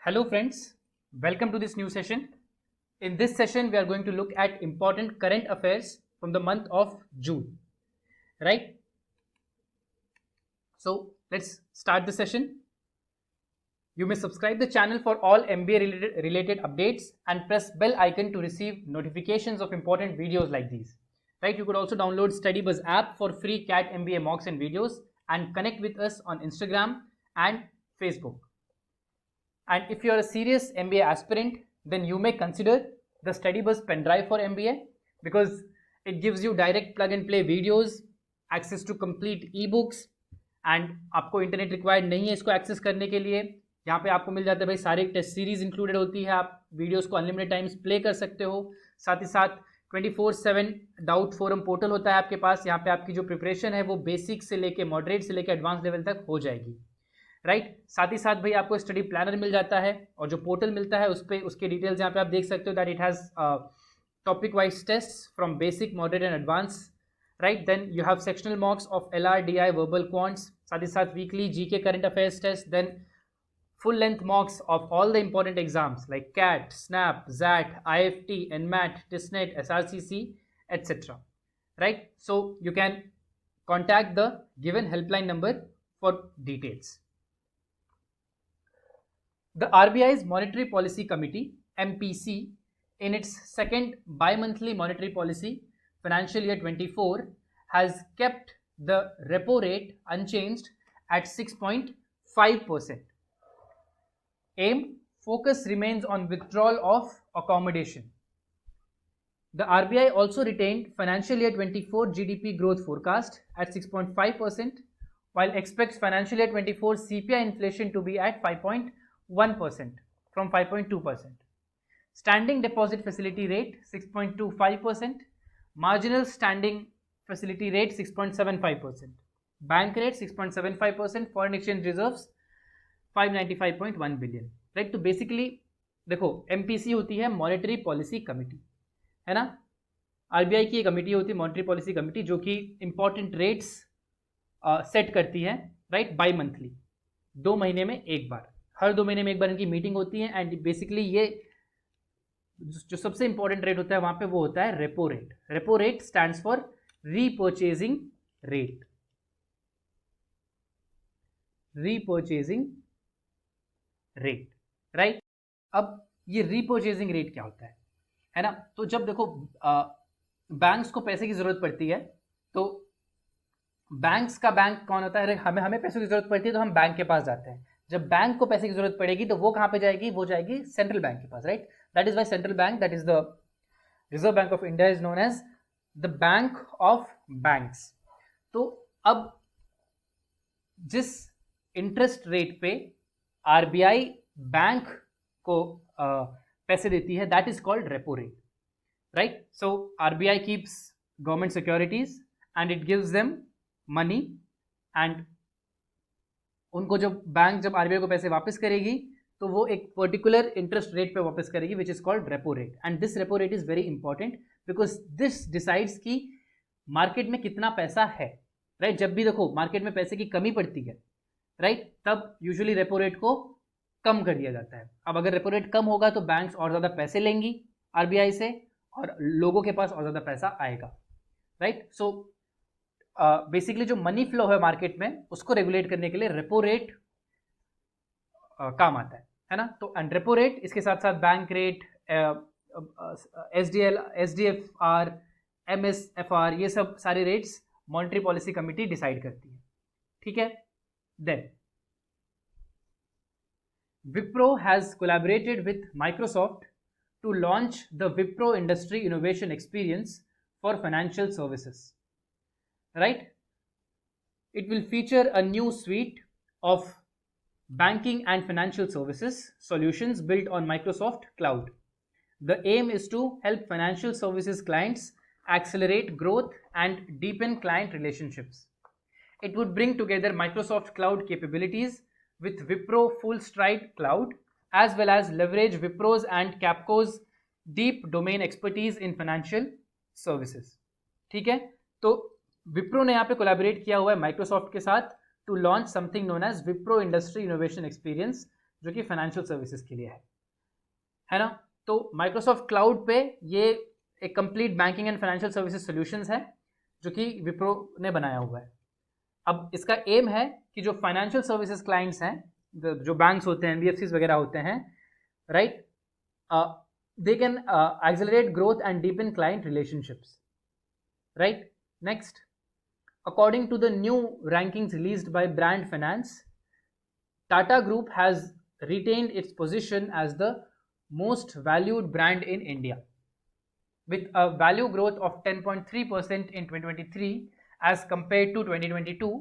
Hello friends, welcome to this new session. In this session, we are going to look at important current affairs from the month of June, right? So let's start the session. You may subscribe the channel for all MBA related updates and press bell icon to receive notifications of important videos like these, right? You could also download StudyBuzz app for free CAT MBA mocks and videos and connect with us on Instagram and Facebook. And if you are a serious MBA aspirant, then you may consider the StudyBuzz pen drive for MBA because it gives you direct plug and play videos, access to complete ebooks, and आपको internet required नहीं है इसको access करने के लिए. यहाँ पे आपको मिल जाता है भाई सारे टेस्ट सीरीज इंक्लूडेड होती है, आप वीडियोस को अनलिमिटेड टाइम्स प्ले कर सकते हो. साथ ही साथ 24/7 डाउट फोरम पोर्टल होता है आपके पास. यहाँ पे आपकी जो प्रिपरेशन है वो बेसिक से लेके मॉडरेट से लेके एडवांस लेवल तक हो जाएगी, राइट. साथ ही साथ भाई आपको स्टडी प्लानर मिल जाता है और जो पोर्टल मिलता है उस पर उसके डिटेल्स यहाँ पे आप देख सकते हो that it has topic wise test from basic moderate and advance, right. Then you have sectional mocks of LR DI verbal quants, साथ ही साथ weekly GK current affairs test, then full length mocks of all the important exams like CAT, SNAP, ZAT, IFT, NMAT, TISNET, SRCC, etc. Right? So you can contact the given helpline number for details. The RBI's Monetary Policy Committee, MPC, in its second bi-monthly monetary policy, financial year 24, has kept the repo rate unchanged at 6.5%. Aim, focus remains on withdrawal of accommodation. The RBI also retained financial year 24 GDP growth forecast at 6.5%, while expects financial year 24 CPI inflation to be at 5.1% from 5.2%. Standing deposit facility rate 6.25%, marginal standing facility rate 6.75%, bank rate 6.75%, foreign exchange reserves 595.1 billion, right. तो basically देखो MPC होती है monetary policy committee, है ना. RBI की एक committee होती है मॉनेटरी पॉलिसी कमिटी जो कि इंपॉर्टेंट रेट्स सेट करती है, राइट, बाई मंथली. 2 महीने में एक बार, हर 2 महीने में एक बार इनकी मीटिंग होती है. एंड बेसिकली ये जो सबसे इंपॉर्टेंट रेट होता है वहां पे वो होता है repo rate. Repo rate stands for repurchasing rate. Repurchasing rate, right. अब ये रीपर्चेजिंग रेट क्या होता है ना. तो जब देखो बैंक्स को पैसे की जरूरत पड़ती है तो बैंक्स का बैंक कौन होता है, हमें पैसों की जरूरत पड़ती है तो हम बैंक के पास जाते हैं. जब बैंक को पैसे की जरूरत पड़ेगी तो वो कहाँ पे जाएगी, वो जाएगी सेंट्रल बैंक के पास, right. That is why central bank, that is the reserve bank of India, is known as the bank of banks. तो अब जिस इंटरेस्ट रेट पे आरबीआई बैंक को पैसे देती है that is called repo rate, right. So RBI keeps government securities and it gives them money, and उनको जब बैंक जब आरबीआई को पैसे वापस करेगी तो वो एक पर्टिकुलर इंटरेस्ट रेट पे वापस करेगी which is called repo rate. And this repo rate is very important because this decides कि मार्केट में कितना पैसा है, राइट. जब भी देखो मार्केट में पैसे की कमी पड़ती है, राइट, तब यूजुअली रेपो रेट को कम कर दिया जाता है. अब अगर रेपो रेट कम होगा तो बैंक्स और ज़्यादा पैसे लेंगी आरबीआई से और लोगों के पास और ज़्यादा पैसा आएगा, राइट. सो बेसिकली जो मनी फ्लो है मार्केट में उसको रेगुलेट करने के लिए रेपो रेट काम आता है ना. तो एंड रेपो रेट इसके साथ साथ bank rate, SDL, SDFR, MSFR, ये सब सारे rates monetary policy committee decide करती है, ठीक है. Then Wipro has collaborated with Microsoft to launch the Wipro Industry Innovation Experience for financial services, right. It will feature a new suite of banking and financial services solutions built on Microsoft Cloud. The aim is to help financial services clients accelerate growth and deepen client relationships. It would bring together Microsoft Cloud capabilities with Wipro Full Stride Cloud, as well as leverage Wipro's and Capco's deep domain expertise in financial services. ठीक है. तो विप्रो ने यहाँ पे collaborate किया हुआ है Microsoft के साथ to launch something known as Wipro industry innovation experience जो कि फाइनेंशियल सर्विसेज के लिए है ना। तो माइक्रोसॉफ्ट क्लाउड पे ये एक complete banking and financial services solutions है जो कि विप्रो ने बनाया हुआ है। अब इसका एम है कि जो फाइनेंशियल सर्विसेज क्लाइंट्स हैं, जो बैंक्स होते हैं, एनबीएफसीज वगैरह होते हैं, right, they can accelerate growth and deepen client relationships, right? Next, according to the new rankings released by Brand Finance, Tata Group has retained its position as the most valued brand in India with a value growth of 10.3% in 2023 as compared to 2022.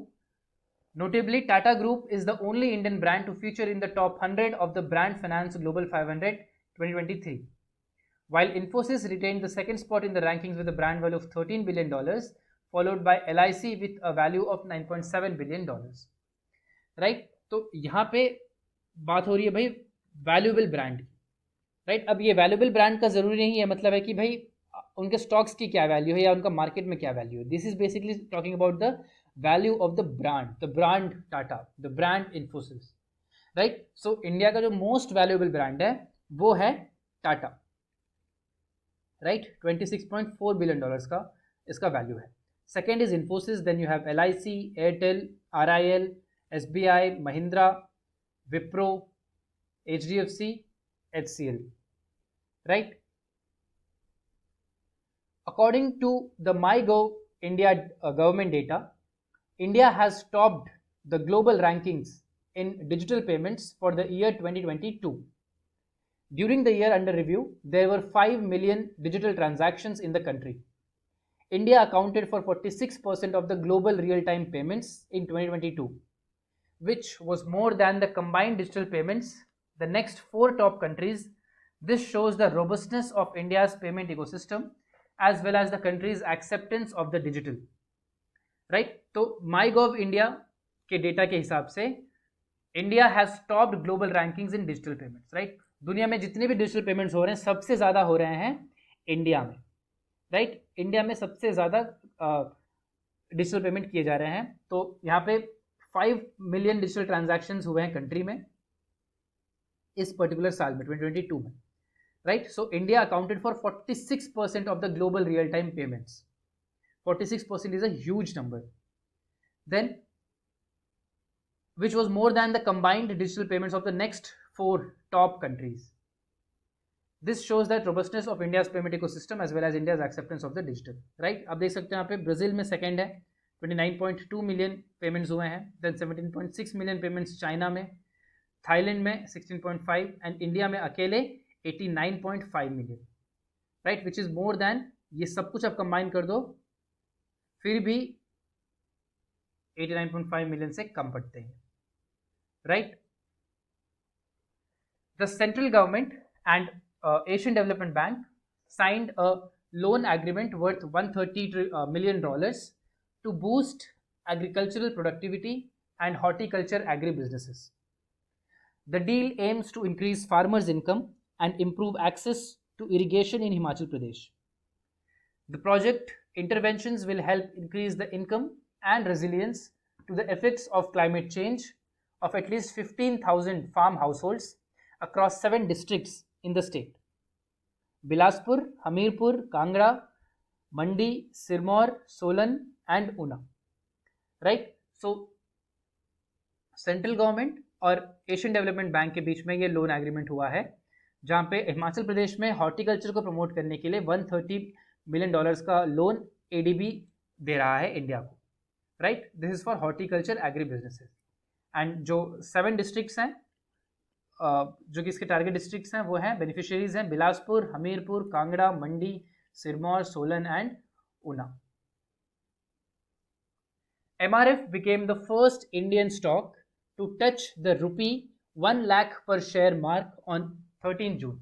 Notably, Tata Group is the only Indian brand to feature in the top 100 of the Brand Finance Global 500 2023. While Infosys retained the second spot in the rankings with a brand value of $13 billion, followed by LIC with a value of $9.7 billion. Right, तो यहाँ पे बात हो रही है भाई valuable brand की, right. अब ये वैल्यूएबल ब्रांड का ज़रूरी नहीं है, मतलब है कि भाई उनके स्टॉक्स की क्या वैल्यू है या उनका मार्केट में क्या वैल्यू है। This is basically talking about the value of the brand Tata, the brand Infosys, right. So India का जो मोस्ट वैल्यूएबल ब्रांड है वो है टाटा, राइट। $26.4 बिलियन का इसका वैल्यू है। Second is Infosys, then you have LIC, Airtel, RIL, SBI, Mahindra, Wipro, HDFC, HCL, right? According to the MyGov India government data, India has topped the global rankings in digital payments for the year 2022. During the year under review, there were 5 million digital transactions in the country. India accounted for 46% of the global real-time payments in 2022, which was more than the combined digital payments the next 4 top countries. This shows the robustness of India's payment ecosystem as well as the country's acceptance of the digital, right? तो MyGov India के data के हिसाब से India has topped global rankings in digital payments, right? दुनिया में जितने भी digital payments हो रहे हैं सबसे ज़्यादा हो रहे हैं इंडिया में, राइट। इंडिया में सबसे ज़्यादा डिजिटल पेमेंट किए जा रहे हैं। तो यहाँ पे 5 मिलियन डिजिटल ट्रांजैक्शंस हुए हैं कंट्री में इस पर्टिकुलर साल में 2022 में, right. So India accounted for 46% of the global real time payments. 46% is a huge number. Then which was more than the combined digital payments of the next 4 top countries. This shows that robustness of India's payment ecosystem as well as India's acceptance of the digital, right? अब देख सकते हैं यहाँ पे Brazil में second है, 29.2 million payments हुए हैं। देन 17.6 मिलियन पेमेंट्स चाइना में, थाईलैंड में 16.5 एंड इंडिया में अकेले 89.5 million, right, which is more than, ये सब कुछ आप कंबाइन कर दो फिर भी 89.5 मिलियन से कम पड़ते हैं, right? The central government and Asian Development Bank signed a loan agreement worth $130 million to boost agricultural productivity and horticulture agribusinesses. The deal aims to increase farmers' income and improve access to irrigation in Himachal Pradesh. The project interventions will help increase the income and resilience to the effects of climate change of at least 15,000 farm households across 7 districts in the state: Bilaspur, Hamirpur, Kangra, Mandi, Sirmaur, Solan and Una, right? So central government और Asian development bank के बीच में ये loan agreement हुआ है, जहाँ पे हिमाचल प्रदेश में horticulture को प्रमोट करने के लिए $130 मिलियन का लोन ADB दे रहा है इंडिया को, right. This is for horticulture agri businesses. And जो 7 डिस्ट्रिक्ट्स हैं जो कि इसके टारगेट डिस्ट्रिक्ट्स हैं वो हैं, बेनिफिशियरीज हैं Bilaspur, Hamirpur, Kangra, Mandi, Sirmaur, Solan and Una. MRF became the first Indian stock to touch the rupee 1 lakh per share mark on 13 June.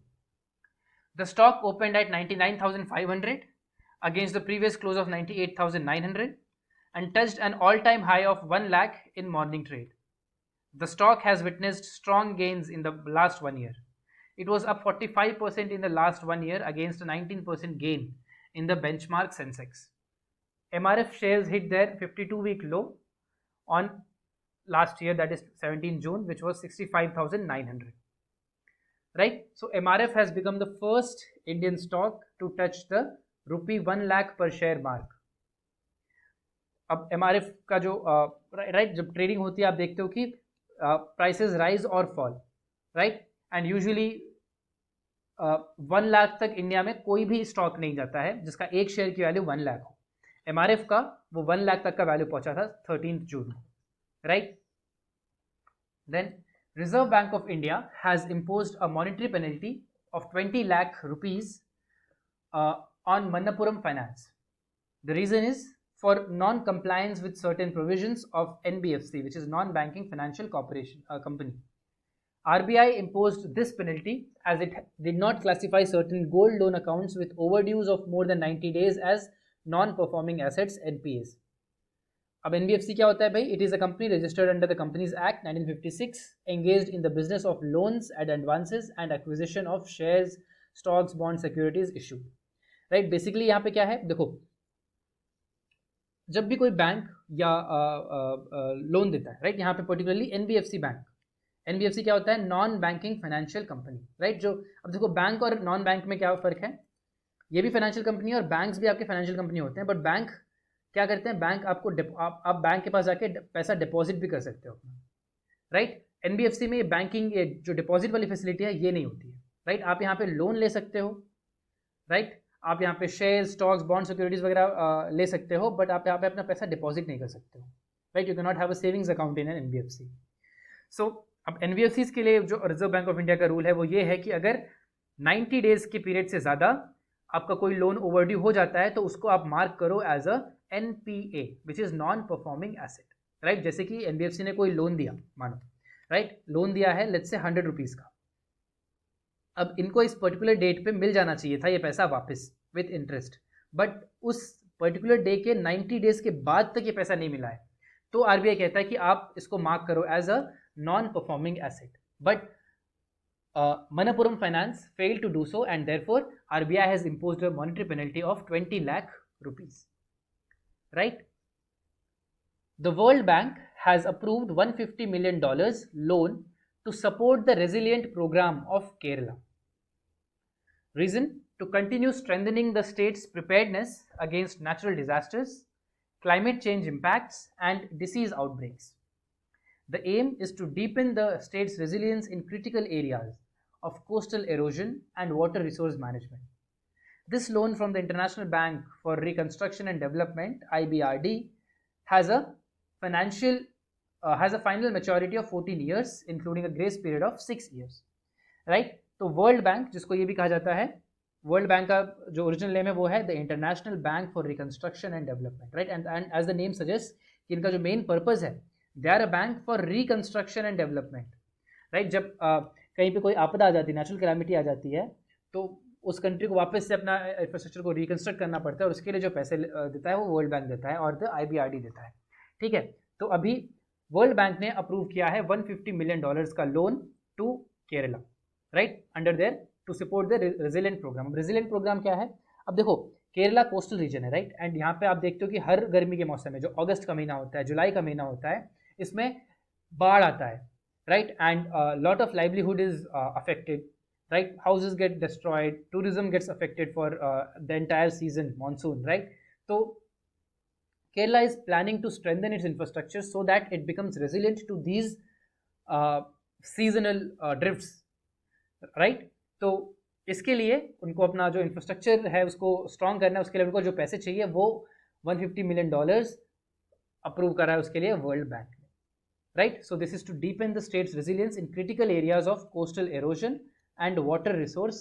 The stock opened at 99,500 against the previous close of 98,900 and touched an all-time high of 1 lakh in morning trade. The stock has witnessed strong gains in the last 1 year. It was up 45% in the last 1 year against a 19% gain in the benchmark Sensex. MRF shares hit their 52-week low on last year, that is 17 June, which was 65,900. Right? So MRF has become the first Indian stock to touch the rupee 1 lakh per share mark. अब MRF का जो right जब trading होती है आप देखते हो कि प्राइसेस राइज और fall, right, and usually 1 lakh तक इंडिया में कोई भी स्टॉक नहीं जाता है जिसका एक शेयर की वैल्यू 1 लाख हो. MRF का वो 1 लाख तक का वैल्यू पहुंचा था 13 जून को, right. Then Reserve Bank of India has imposed a monetary penalty of 20 lakh rupees on Manappuram Finance. The reason is for non-compliance with certain provisions of NBFC, which is non-banking financial corporation company. RBI imposed this penalty as it did not classify certain gold loan accounts with overdues of more than 90 days as non-performing assets (NPAs). अब NBFC क्या होता है भाई? It is a company registered under the companies act 1956, engaged in the business of loans and advances and acquisition of shares, stocks, bond, securities issue. Right, basically यहाँ पे क्या है, देखो, जब भी कोई बैंक या लोन देता है, राइट, यहाँ पे पर्टिकुलरली एनबीएफसी बैंक. एनबीएफसी क्या होता है? Non banking financial company, right. जो अब देखो, बैंक और नॉन बैंक में क्या फ़र्क है? ये भी फाइनेंशियल कंपनी है और बैंक्स भी आपके फाइनेंशियल कंपनी होते हैं, बट बैंक क्या करते हैं? बैंक आपको आप बैंक के पास जाके पैसा डिपॉजिट भी कर सकते हो अपना, राइट. एनबीएफसी में बैंकिंग जो डिपॉजिट वाली फैसिलिटी है ये नहीं होती है, राइट. आप यहाँ पे लोन ले सकते हो, राइट. आप यहाँ पे शेयर, स्टॉक्स, बॉन्ड, सिक्योरिटीज वगैरह ले सकते हो, बट आप यहाँ पे अपना पैसा डिपॉजिट नहीं कर सकते हो, right. You can not have a savings account in an NBFC. So अब एनबीएफसी के लिए जो रिजर्व बैंक ऑफ इंडिया का रूल है वो ये है कि अगर 90 डेज के पीरियड से ज़्यादा आपका कोई लोन ओवरड्यू हो जाता है तो उसको आप मार्क करो as a NPA, which is non performing asset, right. जैसे कि एनबीएफसी ने कोई लोन दिया, मानो, राइट, लोन दिया है लेट्स से 100 रुपीज़ का. अब इनको इस पर्टिकुलर डेट पे मिल जाना चाहिए था ये पैसा वापस विथ इंटरेस्ट, बट उस पर्टिकुलर डे के 90 डेज के बाद तक ये पैसा नहीं मिला है, तो आरबीआई कहता है कि आप इसको मार्क करो as a non performing asset. But Manappuram Finance failed to do so, and therefore RBI has imposed a monetary penalty of 20 lakh rupees. Right? The World Bank has approved $150 million loan to support the resilient program of Kerala. Reason? To continue strengthening the state's preparedness against natural disasters, climate change impacts, and disease outbreaks. The aim is to deepen the state's resilience in critical areas of coastal erosion and water resource management. This loan from the International Bank for Reconstruction and Development (IBRD) has a final maturity of 14 years, including a grace period of 6 years. Right? तो world bank, जिसको ये भी कहा जाता है, world bank का जो original name है वो है the international bank for reconstruction and development, right. And as the name suggest कि इनका जो मेन पर्पज है, they are a bank for reconstruction and development, right. जब कहीं पे कोई आपदा आ जाती है, नेचुरल कैलामिटी आ जाती है, तो उस कंट्री को वापस से अपना इंफ्रास्ट्रक्चर को रिकंस्ट्रक्ट करना पड़ता है, और उसके लिए जो पैसे देता है वो वर्ल्ड बैंक देता है और द आईबीआरडी देता है. ठीक है, तो अभी वर्ल्ड बैंक ने अप्रूव किया है $150 मिलियन का loan to Kerala, right, under there to support the resilient program. Resilient program क्या है? अब देखो, केरला कोस्टल रीजन है, राइट, एंड यहाँ पे आप देखते हो कि हर गर्मी के मौसम में, जो अगस्त का महीना होता है, जुलाई का महीना होता है, इसमें बाढ़ आता है, right, and lot of livelihood is affected, right. Houses get destroyed, tourism gets affected for the entire season, monsoon, right. So Kerala is planning to strengthen its infrastructure so that it becomes resilient to these seasonal drifts, right. तो इसके लिए उनको अपना जो infrastructure है उसको strong करना है, उसके लिए उनको जो पैसे चाहिए वो $150 मिलियन अप्रूव करा है उसके लिए world bank. Right, so this is to deepen the state's resilience in critical areas of coastal erosion and water resource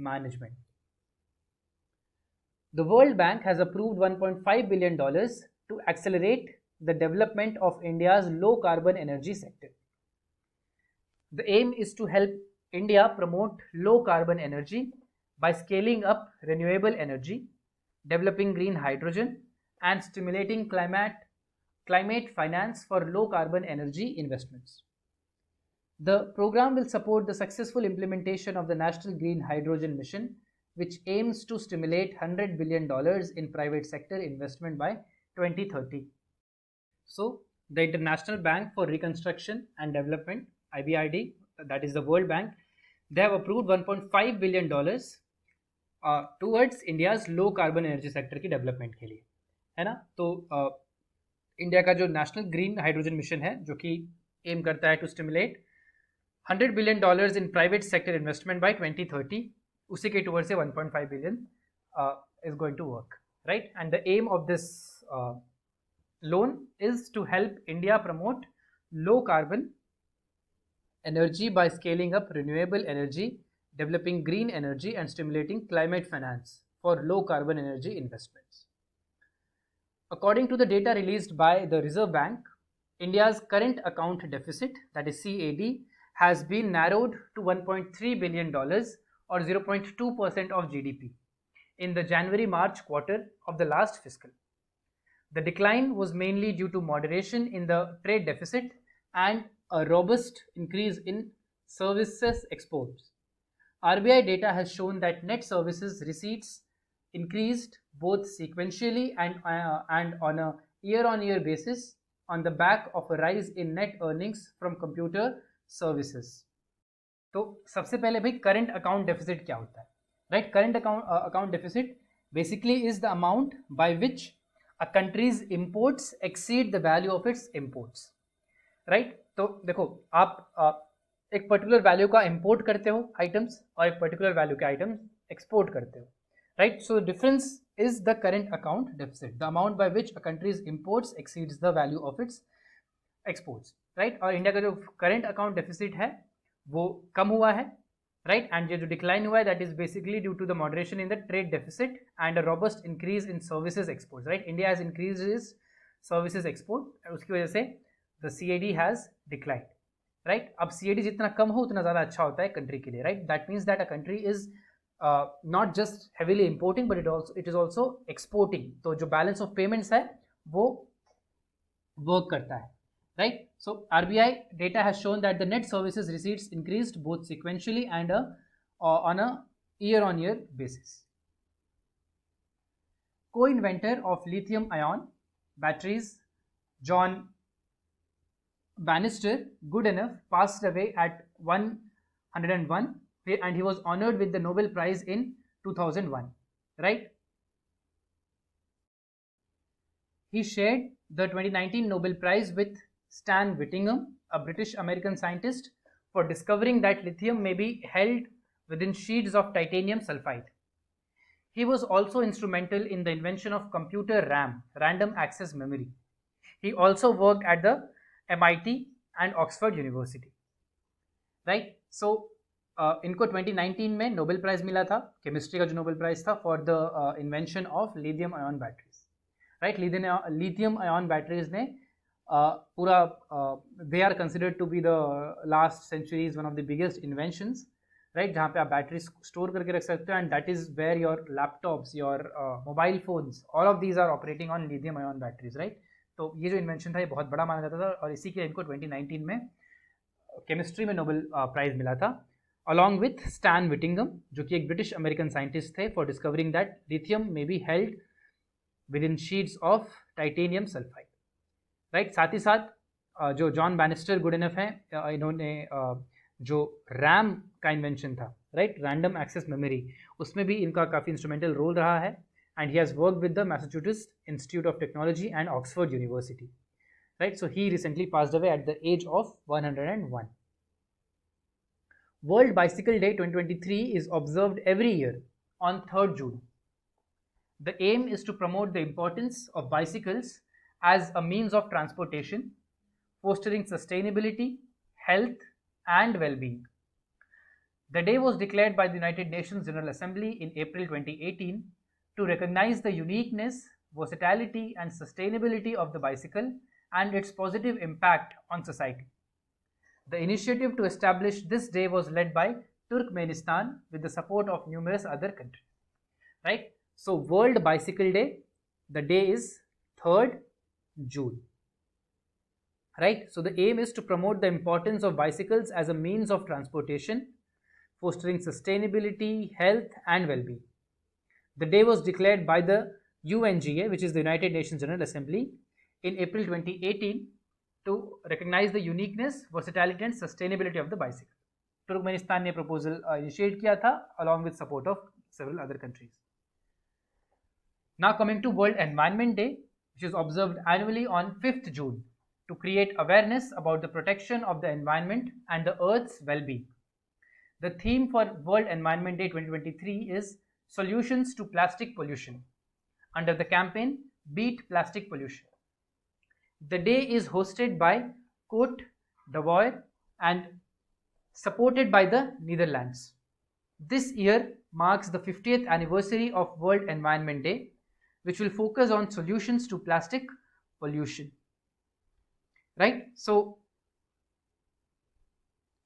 management. The World Bank has approved $1.5 billion to accelerate the development of India's low carbon energy sector. The aim is to help India promote low carbon energy by scaling up renewable energy, developing green hydrogen, and stimulating climate finance for low carbon energy investments. The program will support the successful implementation of the National Green Hydrogen Mission, which aims to stimulate $100 billion in private sector investment by 2030. So the International Bank for Reconstruction and Development, IBRD, that is the World Bank, they have approved $1.5 billion towards India's low carbon energy sector की development के लिए, है ना. तो India का जो national green hydrogen mission है जो कि एम करता है to stimulate $100 billion in private sector investment by 2030, उसी के टूवर्ड से 1.5 billion is going to work, right. And the aim of this loan is to help India promote low carbon energy by scaling up renewable energy, developing green energy and stimulating climate finance for low carbon energy investments. According to the data released by the Reserve Bank, India's current account deficit, that is CAD, has been narrowed to $1.3 billion or 0.2% of GDP in the January-March quarter of the last fiscal. The decline was mainly due to moderation in the trade deficit and a robust increase in services exports. RBI data has shown that net services receipts increased both sequentially and on a year-on-year basis on the back of a rise in net earnings from computer services. तो सबसे पहले भाई current account deficit क्या होता है, right. Current account deficit basically is the amount by which a country's imports exceed the value of its imports, right. तो देखो आप एक पर्टिकुलर वैल्यू का इंपोर्ट करते हो आइटम्स और एक पर्टिकुलर वैल्यू के आइटम्स एक्सपोर्ट करते हो, right. So difference is the current account deficit, the amount by which a countries imports exceeds the value of its exports, right. और इंडिया का जो करंट अकाउंट डेफिसिट है वो कम हुआ है, right. And जो decline हुआ है that is basically due to the moderation in the trade deficit and a robust increase in services exports, right. India has increased its services export, उसकी वजह से the CAD has declined, right. अब CAD जितना कम हो उतना ज़्यादा अच्छा होता है कंट्री के लिए, right. That means that a country is not just heavily importing but it is also exporting. तो जो balance of payments है वो work करता है, right. So RBI data has shown that the net services receipts increased both sequentially and on a year-on-year basis. Co-inventor of lithium-ion batteries, John Bannister Goodenough, passed away at 101, and he was honored with the Nobel Prize in 2001, right. He shared the 2019 Nobel Prize with Stan Whittingham, a British-American scientist, for discovering that lithium may be held within sheets of titanium sulfide. He was also instrumental in the invention of computer RAM, random access memory. He also worked at the MIT and Oxford University. Right? So, इनको 2019 में Nobel prize मिला था, chemistry का जो Nobel prize था for the invention of lithium ion batteries, right. Lithium ion batteries ने पूरा they are considered to be the last centuries one of the biggest inventions, right, जहाँ पे आप बैटरी स्टोर करके रख सकते हो, and that is where your laptops, your mobile phones, all of these are operating on lithium ion batteries, right. तो ये जो इन्वेंशन था ये बहुत बड़ा माना जाता था और इसी के इनको 2019 में केमिस्ट्री में नोबेल प्राइज मिला था, अलॉन्ग विथ स्टैन विटिंगम, जो कि एक ब्रिटिश अमेरिकन साइंटिस्ट थे, for discovering that lithium may be held with in sheets of titanium sulphide, right. साथ ही साथ जो जॉन बैनिस्टर गुडएनफ हैं, इन्होंने जो रैम का इन्वेंशन था, राइट, रैंडम एक्सेस मेमोरी, उसमें भी इनका काफ़ी इंस्ट्रूमेंटल रोल रहा है, and he has worked with the Massachusetts Institute of Technology and Oxford University, right. So he recently passed away at the age of 101. World Bicycle Day 2023 is observed every year on 3rd June. The aim is to promote the importance of bicycles as a means of transportation, fostering sustainability, health and well-being. The day was declared by the United Nations General Assembly in April 2018 to recognize the uniqueness, versatility and sustainability of the bicycle and its positive impact on society. The initiative to establish this day was led by Turkmenistan with the support of numerous other countries, right. So World Bicycle Day, the day is 3rd June, right. So the aim is to promote the importance of bicycles as a means of transportation, fostering sustainability, health and well-being. The day was declared by the UNGA, which is the United Nations General Assembly, in April 2018 to recognize the uniqueness, versatility and sustainability of the bicycle. Turkmenistan ने proposal initiate किया था along with support of several other countries. Now coming to World Environment Day, which is observed annually on 5th June to create awareness about the protection of the environment and the Earth's well-being. The theme for World Environment Day 2023 is Solutions to Plastic Pollution under the campaign Beat Plastic Pollution. The day is hosted by Côte d'Ivoire and supported by the Netherlands. This year marks the 50th anniversary of World Environment Day, which will focus on solutions to plastic pollution. Right? So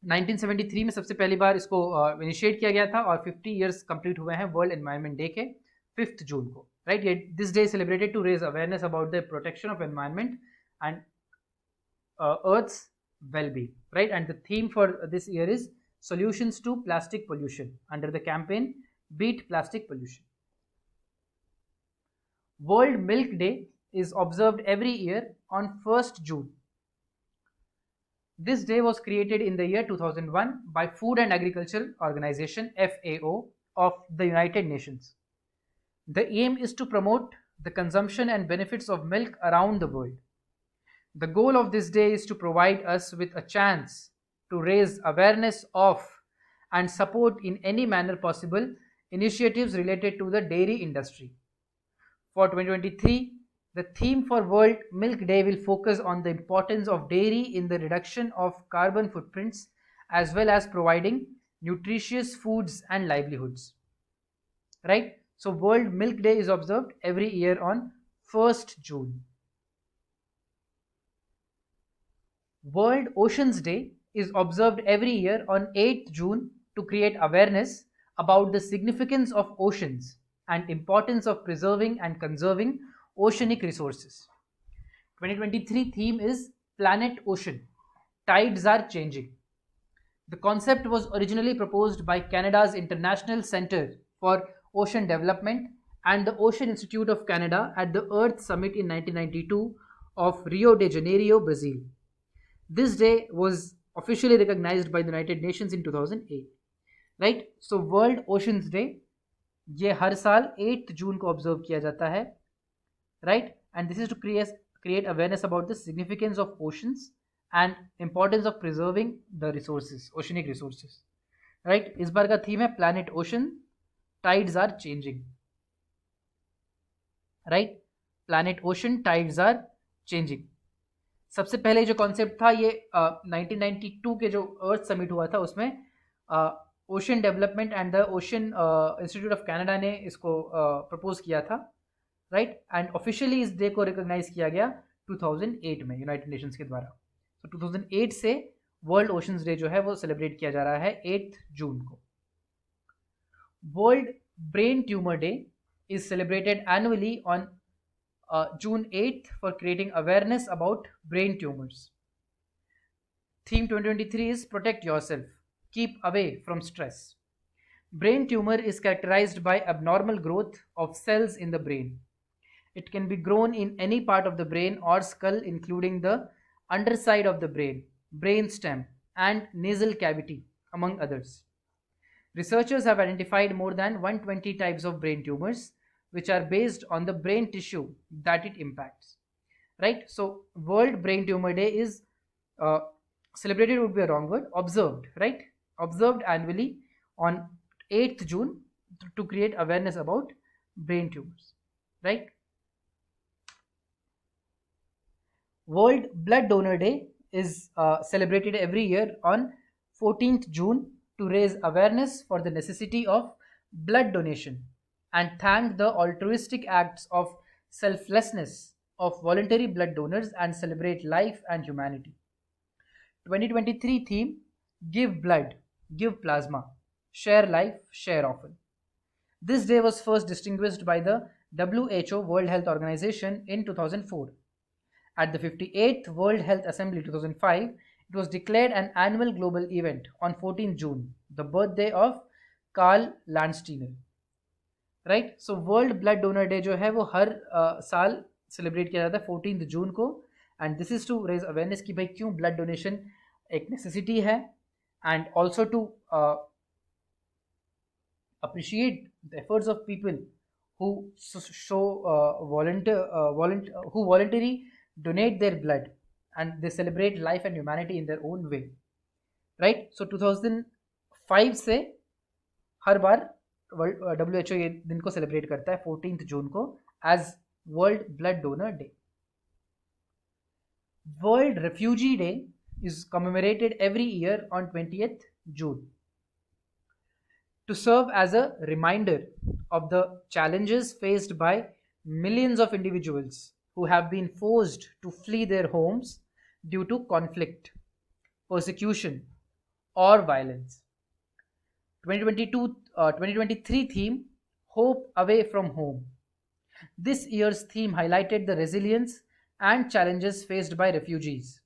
1973 में सबसे पहली बार इसको initiate किया गया था और 50 years complete हुए हैं वर्ल्ड एनवायरनमेंट डे के 5th जून को. Right, this day celebrated to raise awareness about the protection of environment and Earth's well-being, right? And the theme for this year is Solutions to Plastic Pollution under the campaign Beat Plastic Pollution. World Milk Day is observed every year on 1st June. This day was created in the year 2001 by Food and Agriculture Organization FAO of the United Nations. The aim is to promote the consumption and benefits of milk around the world. The goal of this day is to provide us with a chance to raise awareness of and support in any manner possible initiatives related to the dairy industry. For 2023, the theme for World Milk Day will focus on the importance of dairy in the reduction of carbon footprints as well as providing nutritious foods and livelihoods. Right? So World Milk Day is observed every year on 1st June. World Oceans Day is observed every year on 8th June to create awareness about the significance of oceans and importance of preserving and conserving oceanic resources. 2023 theme is Planet Ocean. Tides are changing. The concept was originally proposed by Canada's International Centre for Ocean Development and the Ocean Institute of Canada at the Earth Summit in 1992 of Rio de Janeiro, Brazil. This day was officially recognized by the United Nations in 2008. Right? So World Oceans Day ये हर साल 8th जून को observe किया जाता है. Right? And this is to create awareness about the significance of oceans and importance of preserving the resources, oceanic resources. Right? इस बार का theme है Planet Ocean. Tides are changing. Right? Planet Ocean. Tides are changing. सबसे पहले जो concept था ये 1992 के जो अर्थ समिट हुआ था उसमें ocean development and the ocean institute of Canada ने इसको प्रपोज किया था. राइट? एंड ऑफिशियली इस डे को रिकॉग्नाइज किया गया 2008 में यूनाइटेड नेशंस के द्वारा. तो 2008 से वर्ल्ड ओशंस डे जो है वो सेलिब्रेट किया जा रहा है 8th जून को. World brain tumour day is celebrated annually on June 8th for creating awareness about brain tumors. Theme 2023 is Protect Yourself. Keep away from stress. Brain tumor is characterized by abnormal growth of cells in the brain. It can be grown in any part of the brain or skull, including the underside of the brain, brainstem, and nasal cavity, among others. Researchers have identified more than 120 types of brain tumors, which are based on the brain tissue that it impacts. Right? So World Brain Tumor Day is celebrated would be a wrong word, observed. Right? Observed annually on 8th June to create awareness about brain tumors. Right? World Blood Donor Day is celebrated every year on 14th June to raise awareness for the necessity of blood donation and thank the altruistic acts of selflessness of voluntary blood donors and celebrate life and humanity. 2023 theme, Give Blood, Give Plasma, Share Life, Share Often. This day was first distinguished by the WHO World Health Organization in 2004. At the 58th World Health Assembly 2005, it was declared an annual global event on 14th June, the birthday of Karl Landsteiner. Right? So world blood donor day जो है वो हर साल celebrate किया जाता है 14th June को and this is to raise awareness कि भाई क्यों blood donation एक necessity है, and also to appreciate the efforts of people who show who voluntarily donate their blood, and they celebrate life and humanity in their own way, right? So 2005 से हर बार WHO ये दिन को celebrate करता है 14th June को as world blood donor day. World refugee day is commemorated every year on 20th June to serve as a reminder of the challenges faced by millions of individuals who have been forced to flee their homes due to conflict, persecution, or violence. 2023 theme, Hope Away from Home. This year's theme highlighted the resilience and challenges faced by refugees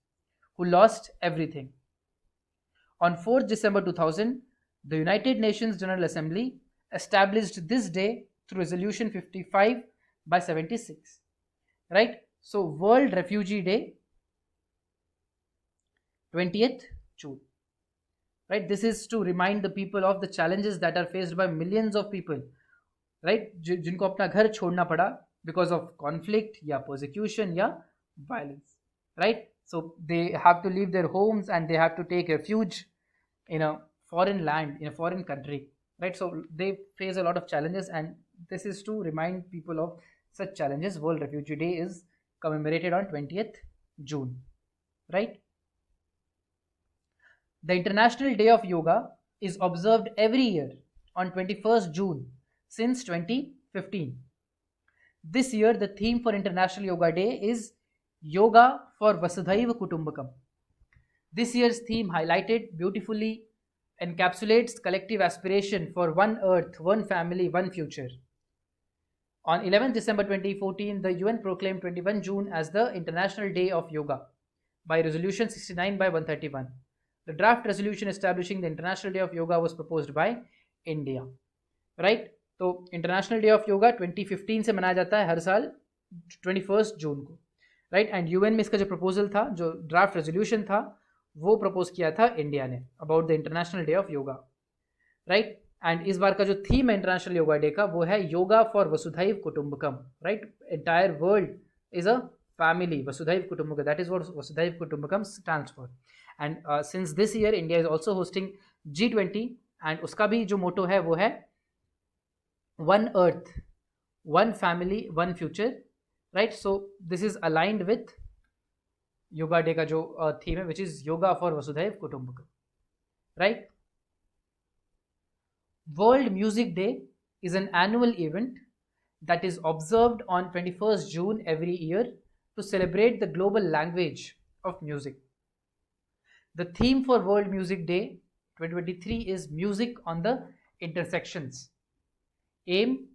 who lost everything. On 4th December 2000, the United Nations General Assembly established this day through Resolution 55 by 76. Right? So, World Refugee Day, 20th June. Right? This is to remind the people of the challenges that are faced by millions of people. Right? जिनको अपना घर छोड़ना पड़ा because of conflict या persecution या violence. Right? So they have to leave their homes and they have to take refuge in a foreign land, in a foreign country, right? So they face a lot of challenges, and this is to remind people of such challenges. World Refugee Day is commemorated on 20th June, right? The International Day of Yoga is observed every year on 21st June since 2015. This year, the theme for International Yoga Day is Yoga for Vasudhaiva Kutumbakam. This year's theme, highlighted beautifully, encapsulates collective aspiration for one earth, one family, one future. On 11th December 2014, the UN proclaimed 21 June as the International Day of Yoga by Resolution 69 by 131. The draft resolution establishing the International Day of Yoga was proposed by India. Right? तो International Day of Yoga 2015 से मनाया जाता है हर साल 21 जून को. Right and UN में इसका जो प्रपोजल था, जो ड्राफ्ट रेजोल्यूशन था, वो प्रपोज किया था इंडिया ने about the international day of yoga. Right and इस बार का जो थीम है इंटरनेशनल योगा डे का, वो है yoga for Vasudhaiva Kutumbakam. Right, entire world is a family, Vasudhaiv Kutumbakam. That is what Vasudhaiv Kutumbakam stands for. And since this year India is also hosting G20, and उसका भी जो मोटो है वो है One Earth, One Family, One Future. Right? So this is aligned with Yoga Day का जो theme है, which is Yoga for Vasudhaiv Kutumbakam. Right? World Music Day is an annual event that is observed on 21st June every year to celebrate the global language of music. The theme for World Music Day 2023 is Music on the Intersections. Aim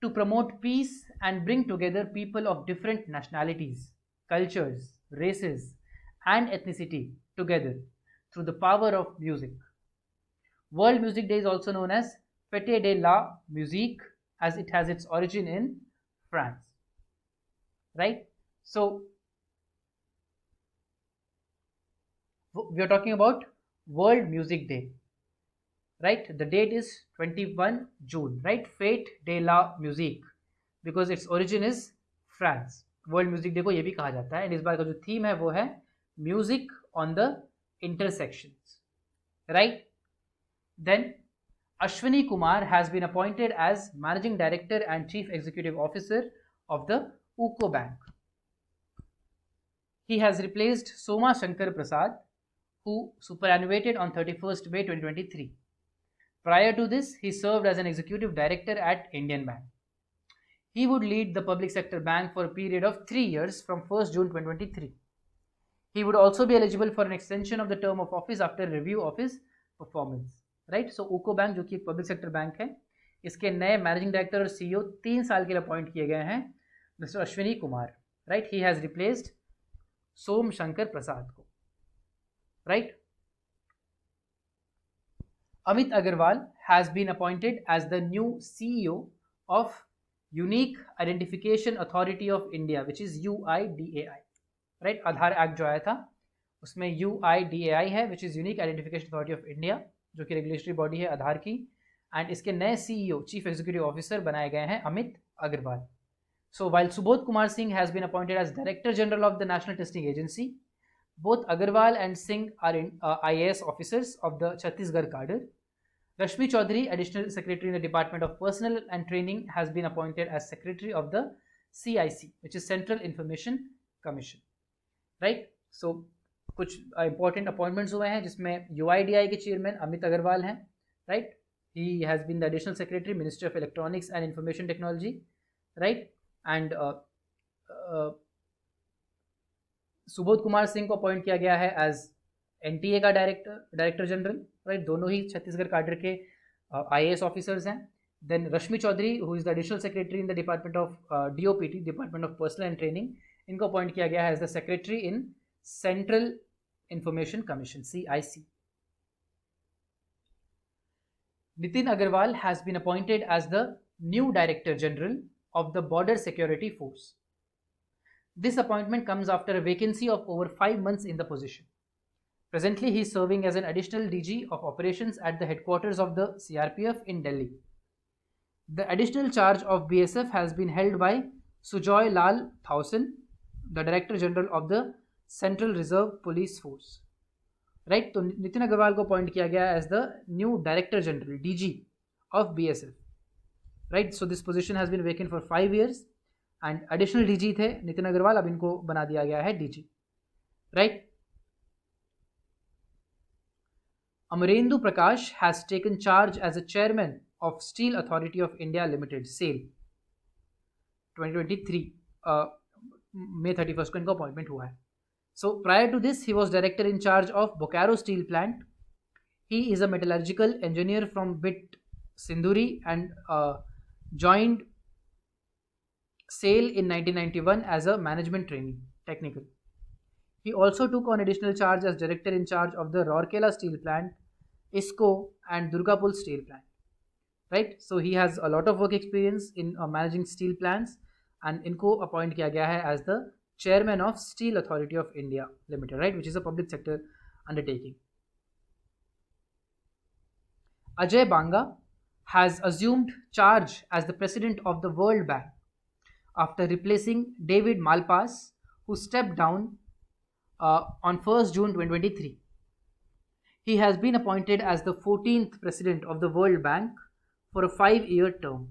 to promote peace and bring together people of different nationalities, cultures, races, and ethnicity together through the power of music. World Music Day is also known as Fête de la Musique, as it has its origin in France. Right? So we are talking about World Music Day. Right? The date is 21 June. Right? Fête de la Musique, because its origin is France. World Music Day को ये भी कहा जाता है. And इस बार का जो theme है वो है Music on the Intersections. Right? Then Ashwini Kumar has been appointed as Managing Director and Chief Executive Officer of the UCO Bank. He has replaced Soma Shankar Prasad, who superannuated on 31st May 2023. Prior to this, he served as an Executive Director at Indian Bank. He would lead the public sector bank for a period of 3 years from 1st June 2023. He would also be eligible for an extension of the term of office after review of his performance. Right? So UCO Bank, जो कि एक public sector bank है, इसके नए managing director और CEO 3 साल के लिए अपॉइंट किए गए हैं mister Ashwini Kumar. Right? He has replaced Som Shankar Prasad को. Right? Amit Agarwal has been appointed as the new CEO of Unique Identification Authority of India, which is UIDAI. Right. Aadhaar act जो आया था उसमें UIDAI है, which is unique identification authority of India, जो कि regulatory body है आधार की। And इसके नए CEO चीफ एग्जीक्यूटिव ऑफिसर बनाए गए हैं Amit Agarwal. So while Subodh Kumar Singh has been appointed as Director General of the National Testing Agency, both Agarwal and Singh are IAS officers of the Chhattisgarh cadre. Rashmi Chaudhary, Additional Secretary in the Department of Personnel and Training, has been appointed as Secretary of the CIC, which is Central Information Commission. Right? So कुछ important appointments हुए हैं जिसमें UIDAI के chairman Amit Agarwal हैं. Right? He has been the Additional Secretary, Ministry of Electronics and Information Technology. Right? And Subodh Kumar Singh को appoint किया गया है एज NTA का डायरेक्टर जनरल, राइट। दोनों ही छत्तीसगढ़ काडर के IAS ऑफिसर्स हैं। Then Rashmi Chaudhary, who is the additional secretary in the department of DOPT, department of personal and training, इनको अपॉइंट किया गया है as the secretary in central information commission, CIC। Nitin Agarwal has been appointed as the new Director General of the Border Security Force. This appointment comes after a vacancy of over 5 months in the position. Presently, he is serving as an additional DG of operations at the headquarters of the CRPF in Delhi. The additional charge of BSF has been held by Sujoy Lal Thausen, the Director General of the Central Reserve Police Force. Right, तो नितिन अग्रवाल को appoint किया गया as the new director general DG of BSF. Right, so this position has been vacant for 5 years and additional DG थे नितिन अग्रवाल, अब इनको बना दिया गया है DG. Right. Amrendu Prakash has taken charge as a chairman of steel authority of India limited, SAIL, 2023 May 31 को इनका appointment हुआ है. So prior to this, he was director in charge of Bokaro Steel Plant. He is a metallurgical engineer from BIT Sinduri and joined SAIL in 1991 as a management trainee, technical. He also took on additional charge as director in charge of the Rourkela Steel Plant, ISCO and Durgapur Steel Plant. Right? So he has a lot of work experience in managing steel plants and इनको appoint किया गया है as the Chairman of Steel Authority of India Limited, right, which is a public sector undertaking. Ajay Banga has assumed charge as the president of the World Bank after replacing David Malpass, who stepped down on 1st June 2023. He has been appointed as the 14th president of the World Bank for a 5-year term.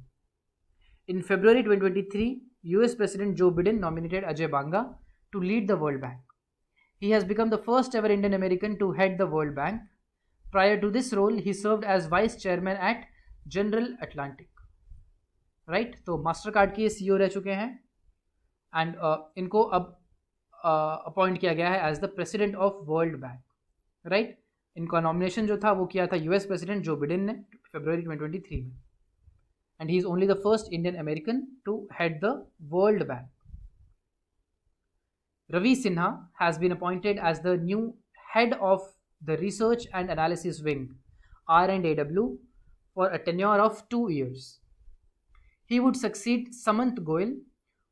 In February 2023, US President Joe Biden nominated Ajay Banga to lead the World Bank. He has become the first ever Indian American to head the World Bank. Prior to this role, he served as Vice Chairman at General Atlantic. Right? तो Mastercard के CEO रह चुके हैं and इनको अब appoint किया गया है as the president of world bank. Right, इनका नॉमिनेशन जो था वो किया था US प्रेसिडेंट जो बिडेन ने February 2023 में. And he is only the first Indian American to head the World Bank. Ravi Sinha has been appointed as the new head of the Research and Analysis Wing, R&AW, for a tenure of 2 years. He would succeed Samant Goel,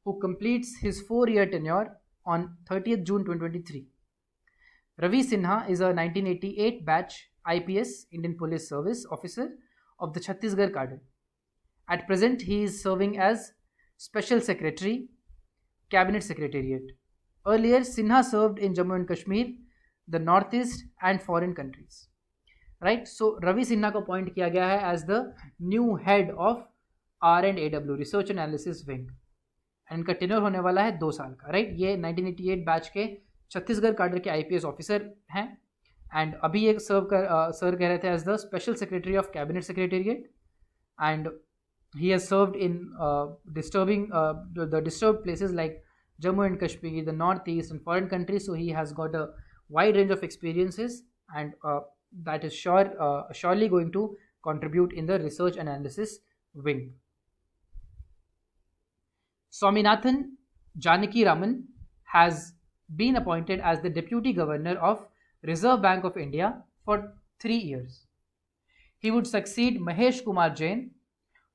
who completes his 4-year tenure on 30th June 2023. Ravi Sinha is a 1988 batch IPS Indian Police Service officer of the Chhattisgarh cadre. At present, he is serving as Special Secretary, Cabinet Secretariat. Earlier, Sinha served in Jammu and Kashmir, the Northeast and foreign countries. Right? So, Ravi Sinha को appoint किया गया है as the new head of R&AW, Research and Analysis Wing. And इनका tenure होने वाला है 2 साल का. Right? ये 1988 बैच के छत्तीसगढ़ काडर के IPS ऑफिसर हैं एंड अभी ये सर कह रहे थे as the Special Secretary of Cabinet Secretariat. And he has served in the disturbed places like Jammu and Kashmir, the Northeast and foreign countries. So he has got a wide range of experiences and that is surely going to contribute in the research and analysis wing. Swaminathan Janaki Raman has been appointed as the Deputy Governor of Reserve Bank of India for 3 years. He would succeed Mahesh Kumar Jain,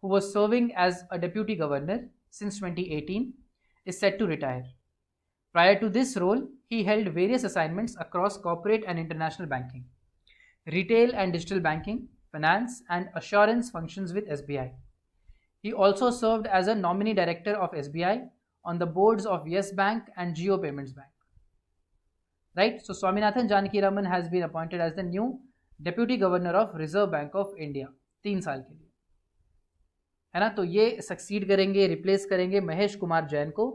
who was serving as a deputy governor since 2018, is set to retire. Prior to this role, he held various assignments across corporate and international banking, retail and digital banking, finance, and assurance functions with SBI. He also served as a nominee director of SBI on the boards of Yes Bank and Jio Payments Bank. Right? So Swaminathan Janakiraman has been appointed as the new Deputy Governor of Reserve Bank of India 3 साल के लिए, है ना. तो ये succeed करेंगे, replace करेंगे महेश कुमार जैन को,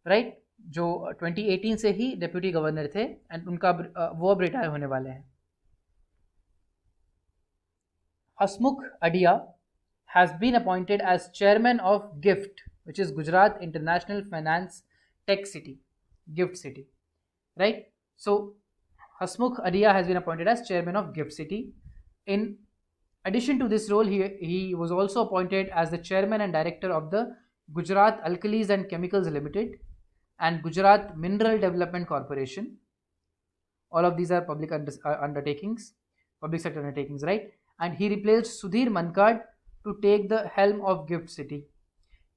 राइट, जो 2018 से ही डेप्यूटी गवर्नर थे एंड उनका वो अब रिटायर होने वाले हैं. हसमुख idea has been appointed as chairman of GIFT, which is Gujarat International Finance Tech City, GIFT City, right? So Hasmukh Adia has been appointed as chairman of GIFT City. In addition to this role, he was also appointed as the chairman and director of the Gujarat Alkalis and Chemicals Limited and Gujarat Mineral Development Corporation. All of these are public undertakings, public sector undertakings, right? And he replaced Sudhir Mankad to take the helm of GIFT City.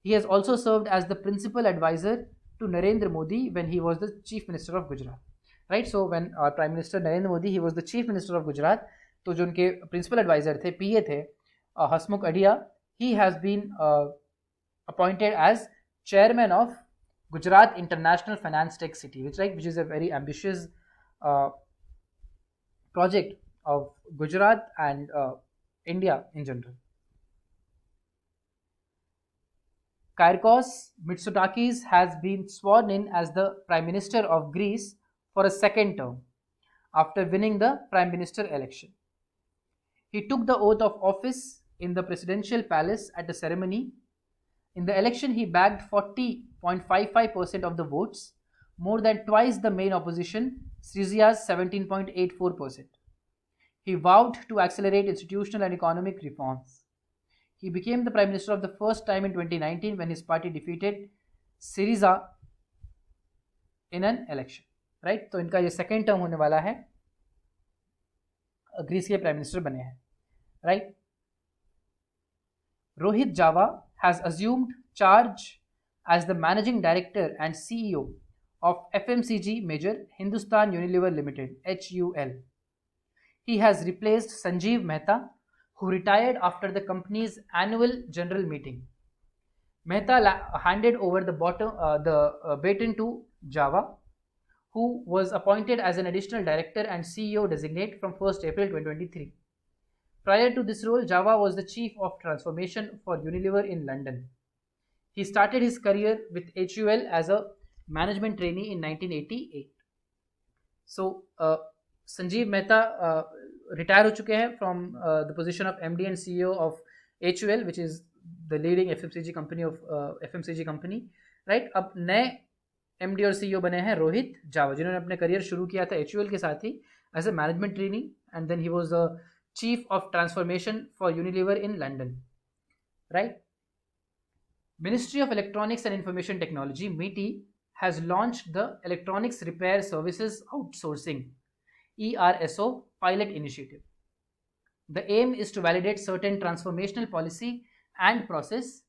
He has also served as the principal advisor to Narendra Modi when he was the Chief Minister of Gujarat. Right? So when our Prime Minister Narendra Modi, he was the Chief Minister of Gujarat, तो जो उनके principal advisor थे, PA थे, Hasmukh Adia, he has been appointed as chairman of Gujarat International Finance Tech City, which is a very ambitious project of Gujarat and India in general. Kyriakos Mitsotakis has been sworn in as the Prime Minister of Greece for a second term after winning the Prime Minister election. He took the oath of office in the presidential palace at a ceremony. In the election, he bagged 40.55% of the votes, more than twice the main opposition, Syriza's 17.84%. He vowed to accelerate institutional and economic reforms. He became the Prime Minister of the first time in 2019 when his party defeated Syriza in an election. Right? तो इनका ये second term होने वाला है, Greece के prime minister बने हैं. Right? Rohit Java has assumed charge as the managing director and CEO of FMCG major Hindustan Unilever Limited (HUL). He has replaced Sanjeev Mehta, who retired after the company's annual general meeting. Mehta handed over the baton to Java, who was appointed as an additional director and CEO designate from 1st April 2023. Prior to this role, Java was the chief of transformation for Unilever in London. He started his career with HUL as a management trainee in 1988. So, Sanjeev Mehta retire हो चुके हैं from the position of MD and CEO of HUL, which is the leading FMCG company, right? अब नए MD और CEO बने हैं रोहित जावा, जिन्होंने अपने करियर शुरू किया था HUL के साथ ही as a management trainee, and then he was the chief of transformation for Unilever in London, right? Ministry of Electronics and Information Technology (MeitY) has launched the Electronics Repair Services Outsourcing ERSO pilot initiative. The aim is to validate certain transformational policy and process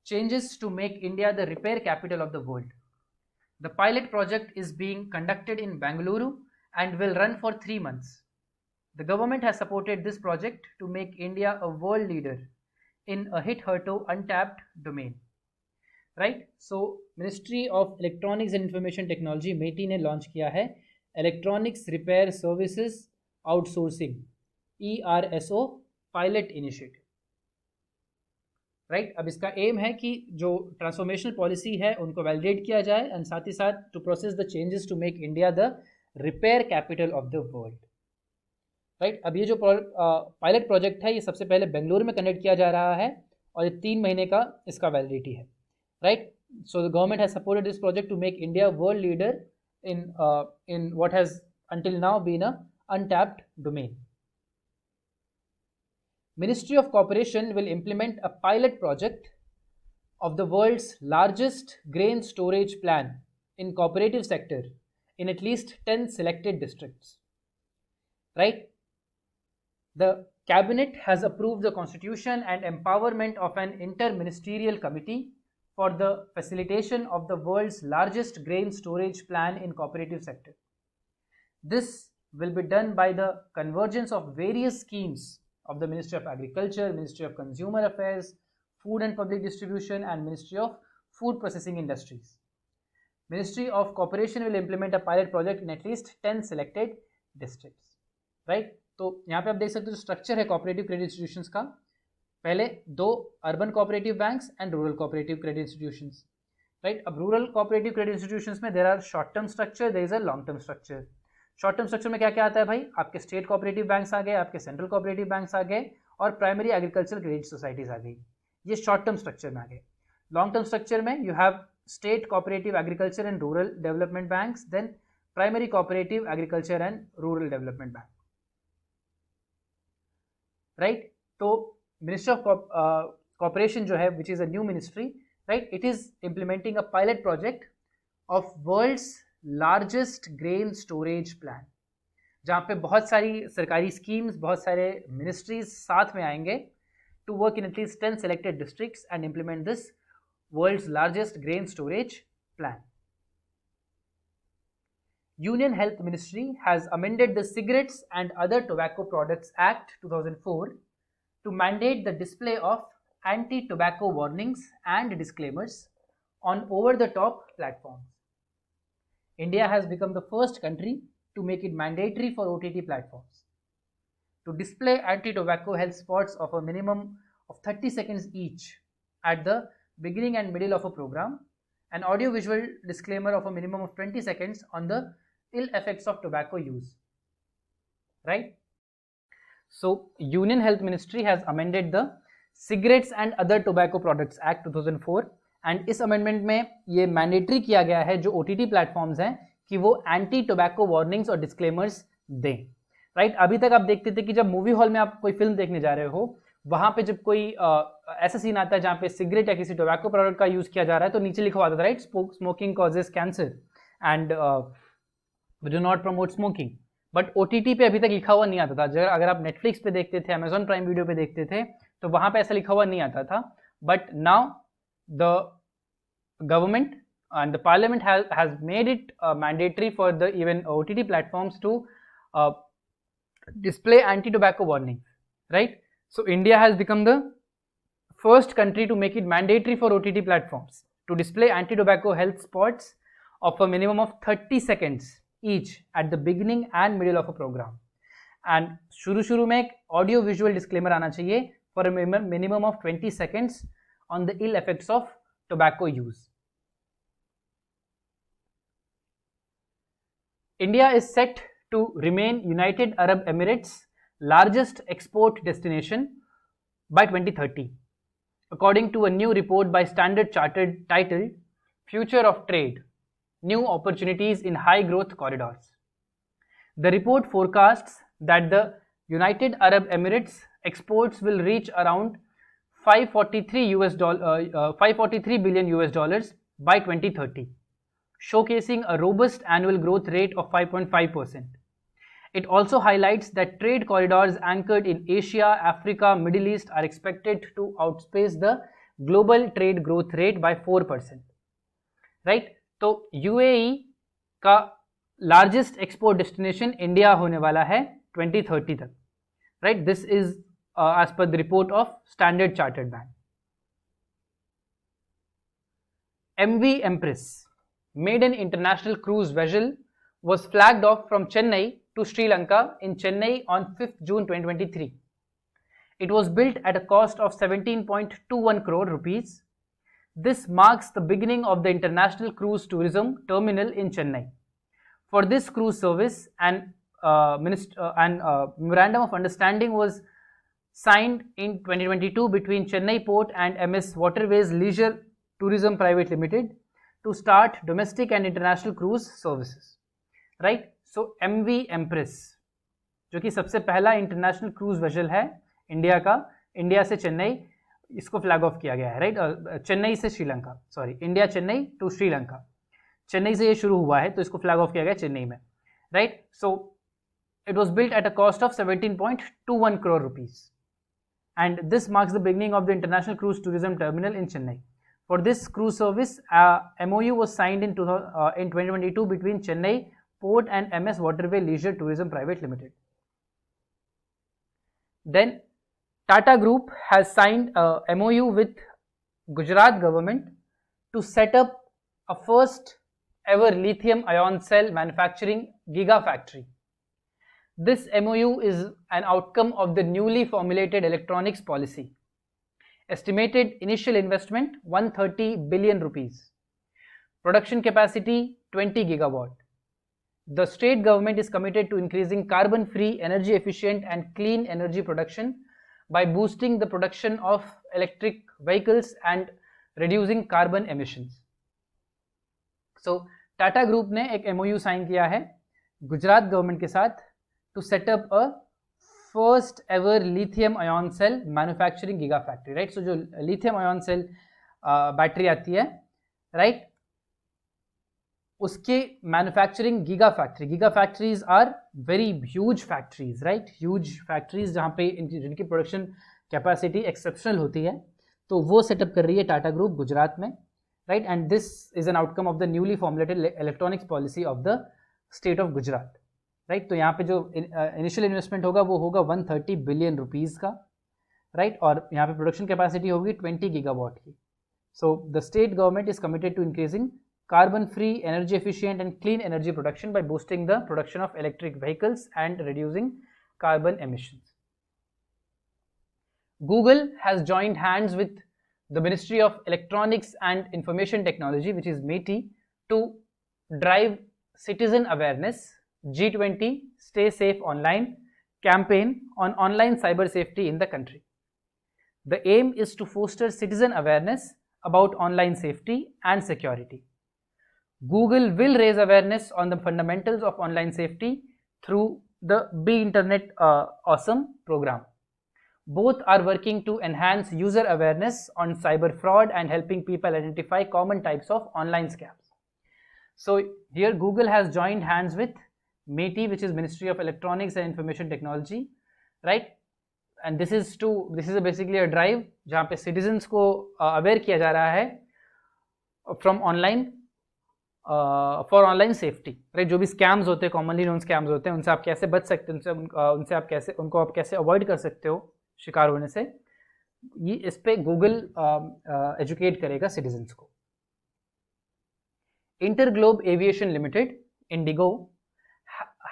changes to make India the repair capital of the world. The pilot project is being conducted in Bengaluru and will run for 3 months. The government has supported this project to make India a world leader in a hitherto untapped domain. Right? So, Ministry of Electronics and Information Technology (MeitY) ने launch किया है Electronics Repair Services Outsourcing ERSO Pilot Initiative. Right? अब इसका M है कि जो transformational policy है उनको वैलिडेट किया जाए एंड साथ ही साथ to process the changes to make India the repair capital of the world. Right? अब ये जो पायलट प्रोजेक्ट है ये सबसे पहले बेंगलुरु में कंडक्ट किया जा रहा है और ये 3 महीने का इसका वैलिडिटी है. Right? So the government has supported this project to make India world leader in what has until now been a untapped domain. Ministry of Corporation will implement a pilot project of the world's largest grain storage plan in cooperative sector in at least 10 selected districts. Right? The cabinet has approved the constitution and empowerment of an interministerial committee for the facilitation of the world's largest grain storage plan in cooperative sector. This will be done by the convergence of various schemes of the Ministry of Agriculture, Ministry of Consumer Affairs, Food and Public Distribution, and Ministry of Food Processing Industries. Ministry of Cooperation will implement a pilot project in at least 10 selected districts. Right? तो यहाँ पे आप देख सकते हो structure है cooperative credit institutions का. पहले दो urban cooperative banks and rural cooperative credit institutions. Right, अब रूरल कोऑपरेटिव क्रेडिट इंस्टीट्यूशंस में there are short term structure, there is a long term structure. Short term structure में क्या क्या आता है भाई? आपके स्टेट कोऑपरेटिव बैंक्स आ गए, आपके सेंट्रल कोऑपरेटिव बैंक्स आ गए और प्राइमरी एग्रीकल्चर क्रेडिट सोसाइटीज आ गई. ये शॉर्ट टर्म स्ट्रक्चर में आ गए. लॉन्ग टर्म स्ट्रक्चर में you have state cooperative agriculture and rural development banks, then primary cooperative agriculture and rural development bank. Right, तो मिनिस्ट्री ऑफ कॉर्पोरेशन जो है which is a new ministry, right, it is implementing a pilot project of world's largest grain storage plan, जहाँ पे बहुत सारी सरकारी schemes, बहुत सारे मिनिस्ट्रीज साथ में आएंगे to work in at least 10 selected districts and implement this world's largest grain storage plan. Union Health Ministry has amended the Cigarettes and Other Tobacco Products Act 2004 to mandate the display of anti-tobacco warnings and disclaimers on over-the-top platforms. India has become the first country to make it mandatory for OTT platforms to display anti-tobacco health spots of a minimum of 30 seconds each at the beginning and middle of a program, an audio-visual disclaimer of a minimum of 20 seconds on the ill effects of tobacco use. Right? So, Union Health Ministry has amended the Cigarettes and Other Tobacco Products Act 2004 and इस amendment में ये mandatory किया गया है जो OTT platforms हैं कि वो एंटी टोबैको वार्निंग्स और डिस्क्लेमर्स दें. राइट, अभी तक आप देखते थे कि जब मूवी हॉल में आप कोई फिल्म देखने जा रहे हो, वहाँ पे जब कोई ऐसा सीन आता है जहाँ पे सिगरेट या किसी टोबैको प्रोडक्ट का यूज़ किया जा रहा है तो नीचे लिखा हुआ था, right, smoking causes cancer and we do not promote smoking. But OTT पे अभी तक लिखा हुआ नहीं आता था. अगर आप नेटफ्लिक्स पे देखते थे, अमेजॉन प्राइम वीडियो पे देखते थे, तो वहाँ पे ऐसा लिखा हुआ नहीं आता था. But now the government and the parliament has made it mandatory for the even OTT platforms to display anti-tobacco warnings, right? So India has become the first country to make it mandatory for OTT platforms to display anti-tobacco health spots of a minimum of 30 seconds each at the beginning and middle of a program. And शुरू में एक audio visual disclaimer आना चाहिए for a minimum of 20 seconds on the ill effects of tobacco use. India is set to remain United Arab Emirates' largest export destination by 2030, according to a new report by Standard Chartered titled Future of Trade: New Opportunities in High Growth Corridors. The report forecasts that the United Arab Emirates exports will reach around $543 billion by 2030, showcasing a robust annual growth rate of 5.5%. It also highlights that trade corridors anchored in Asia, Africa, Middle East are expected to outpace the global trade growth rate by 4%. Right? तो UAE का largest export destination India होने वाला है 2030 तक. Right? This is as per the report of Standard Chartered Bank. MV Empress, maiden international cruise vessel, was flagged off from Chennai to Sri Lanka in Chennai on 5th June 2023. It was built at a cost of 17.21 crore rupees. This marks the beginning of the International Cruise Tourism Terminal in Chennai. For this cruise service, an memorandum of understanding was signed in 2022 between Chennai Port and MS Waterways Leisure Tourism Private Limited to start domestic and international cruise services. Right? So MV Empress, जो कि सबसे पहला international cruise vessel है India का, India से चेन्नई, इसको flag of किया गया है. राइट, चेन्नई से Sri Lanka, sorry, India Chennai to Sri Lanka, Chennai से ये शुरू हुआ है तो इसको फ्लैग ऑफ किया गया चेन्नई में. Right, so it was built at a cost of 17.21 crore rupees. And this marks the beginning of the International Cruise Tourism Terminal in Chennai. For this cruise service, MOU was signed in 2022 between Chennai Port and MS Waterway Leisure Tourism Private Limited. Then Tata Group has signed a MOU with Gujarat government to set up a first ever lithium ion cell manufacturing gigafactory. This MOU is an outcome of the newly formulated electronics policy. Estimated initial investment 130 billion rupees. Production capacity 20 gigawatt. The state government is committed to increasing carbon-free, energy-efficient and clean energy production by boosting the production of electric vehicles and reducing carbon emissions. So, Tata Group ने एक MOU sign किया है Gujarat government के साथ to set up a first ever lithium ion cell manufacturing gigafactory, right? So जो lithium ion cell battery आती है, right? उसके manufacturing gigafactories are very huge factories, right? Huge factories जहाँ पे जिनकी production capacity exceptional होती है, तो वो setup कर रही है टाटा ग्रुप गुजरात में, right? And this is an outcome of the newly formulated electronics policy of the state of Gujarat. Right तो यहाँ पे जो इनिशियल इन्वेस्टमेंट होगा वो होगा 130 बिलियन रुपीज़ का, राइट और यहाँ पे प्रोडक्शन कैपेसिटी होगी 20 गीगावाट की. So the state government is committed to increasing carbon free, energy efficient and clean energy production by boosting the production of electric vehicles and reducing carbon emissions. Google has joined hands with the Ministry of Electronics and Information Technology, which is MeitY, to drive citizen awareness G20 Stay Safe Online campaign on online cyber safety in the country. The aim is to foster citizen awareness about online safety and security. Google will raise awareness on the fundamentals of online safety through the Be Internet Awesome program. Both are working to enhance user awareness on cyber fraud and helping people identify common types of online scams. So here Google has joined hands with MeitY, which is Ministry of Electronics and Information Technology, right? And this is basically a drive जहाँ पे citizens को aware किया जा रहा है from online for online safety, right? जो भी scams होते हैं, commonly known scams होते हैं, उनसे आप कैसे बच सकते हैं, उनसे आप कैसे avoid कर सकते हो शिकार होने से, ये इस पे Google educate करेगा citizens को. Interglobe Aviation Limited, Indigo,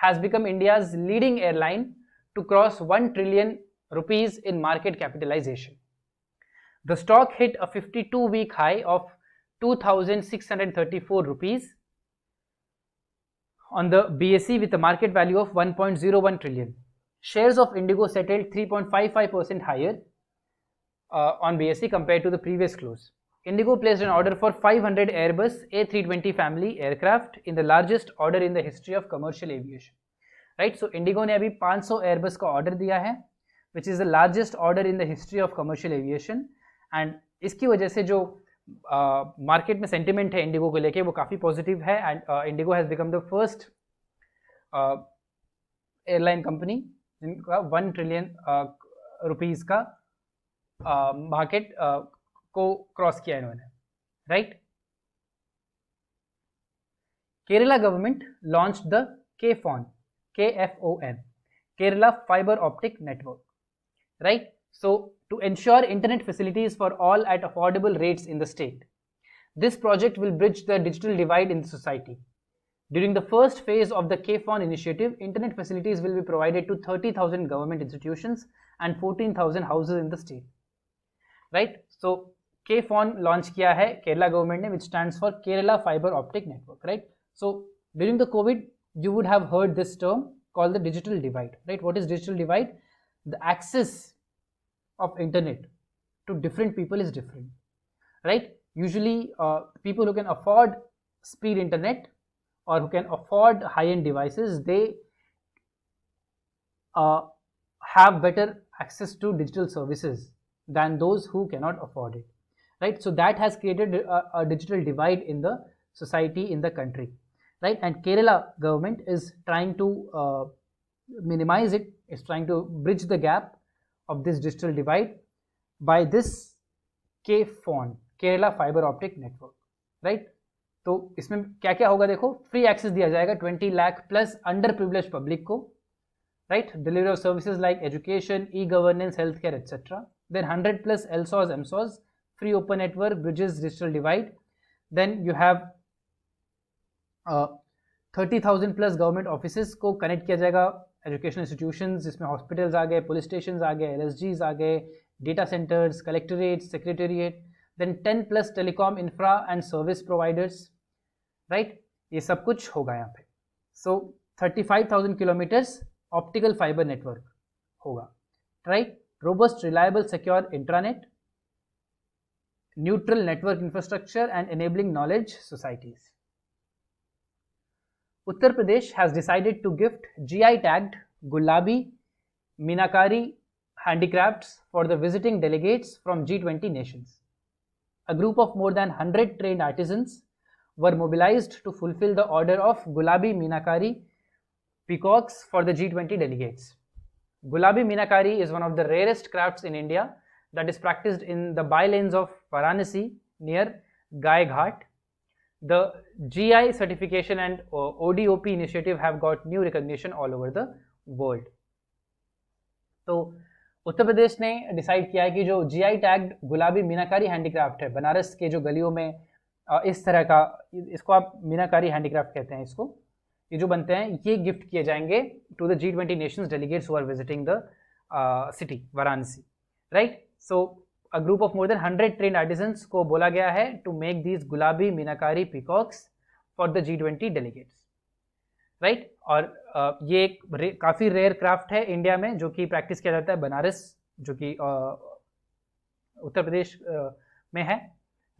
has become India's leading airline to cross 1 trillion rupees in market capitalization. The stock hit a 52-week high of 2,634 rupees on the BSE with a market value of 1.01 trillion. Shares of Indigo settled 3.55% higher on BSE compared to the previous close. Indigo placed an order for 500 Airbus A320 family aircraft in the largest order in the history of commercial aviation. Right? So Indigo ने अभी 500 Airbus का order दिया है, which is the largest order in the history of commercial aviation. And इसकी वजह से जो market में sentiment है Indigo को लेके वो काफ़ी positive है, and Indigo has become the first airline company जिनका 1 trillion rupees का market को क्रॉस किया इन्होंने, right. Kerala government launch the KFON, Kerala Fiber Optic Network, right? So to ensure internet facilities for all at affordable rates in the state, this project will bridge the digital divide in the society. During the first phase of the KFON initiative, internet facilities will be provided to 30,000 government institutions and 14,000 houses in the state, right? So KFON launch किया है Kerala government ने, which stands for Kerala Fiber Optic Network, right? So during the COVID, you would have heard this term called the digital divide, right? What is digital divide? The access of internet to different people is different, right? Usually people who can afford speed internet or who can afford high-end devices, they have better access to digital services than those who cannot afford it, right? So that has created a digital divide in the society, in the country, right? And Kerala government is trying to minimize it, is trying to bridge the gap of this digital divide by this KFON, Kerala fibre optic network, right. तो इसमें क्या क्या होगा देखो, free access दिया जाएगा 20 lakh plus under privilege public को, right. Delivery of services like education, e governance, health care etcetera. Then 100 plus LSOs MSOs, free open network, bridges, digital divide. Then you have 30,000 plus government offices को connect किया जाएगा, educational institutions जिसमें hospitals आ गए, police station आ गए, LSGs आ गए, data centres, collectorate, secretariat. Then 10 plus telecom infra and service providers, right. ये सब कुछ होगा यहाँ पे। सो 35,000 किलोमीटर्स ऑप्टिकल फाइबर नेटवर्क होगा, right. Robust, reliable, secure intranet, neutral network infrastructure and enabling knowledge societies. Uttar Pradesh has decided to gift GI tagged Gulabi Meenakari handicrafts for the visiting delegates from G20 nations. A group of more than 100 trained artisans were mobilized to fulfill the order of Gulabi Meenakari peacocks for the G20 delegates. Gulabi Meenakari is one of the rarest crafts in India that is practiced in the bylanes of Varanasi near Gai Ghat. The GI certification and ODOP initiative have got new recognition all over the world. तो उत्तर प्रदेश ने decide किया है कि जो GI tagged गुलाबी मीनाकारी handicraft है, बनारस के जो गलियों में इस तरह का, इसको आप मीनाकारी हैंडीक्राफ्ट कहते हैं, इसको ये जो बनते हैं ये गिफ्ट किए जाएंगे to the G20 nations delegates who are visiting the city Varanasi, right. So a group of more than 100 trained artisans को बोला गया है to make these गुलाबी मीनाकारी peacocks for the G20 delegates, right। और ये एक काफ़ी रेयर क्राफ्ट है इंडिया में जो कि प्रैक्टिस किया जाता है बनारस, जो कि उत्तर प्रदेश में है,